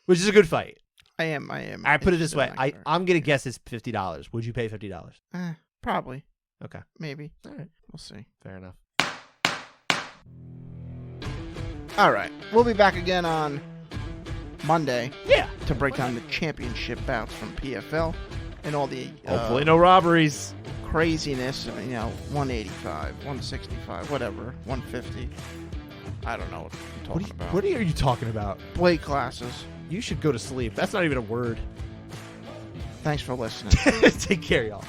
Speaker 1: which is a good fight.
Speaker 2: I am.
Speaker 1: I put it this way. I'm going to guess it's $50. Would you pay $50?
Speaker 2: Probably.
Speaker 1: Okay.
Speaker 2: Maybe.
Speaker 1: All right.
Speaker 2: We'll see.
Speaker 1: Fair enough.
Speaker 2: All right. We'll be back again on Monday.
Speaker 1: Yeah.
Speaker 2: To break down the championship bouts from PFL and all the...
Speaker 1: hopefully no robberies.
Speaker 2: Craziness. 185, 165, whatever. 150. I don't know what I'm talking about.
Speaker 1: What are you talking about?
Speaker 2: Weight classes.
Speaker 1: You should go to sleep. That's not even a word.
Speaker 2: Thanks for listening.
Speaker 1: Take care, y'all.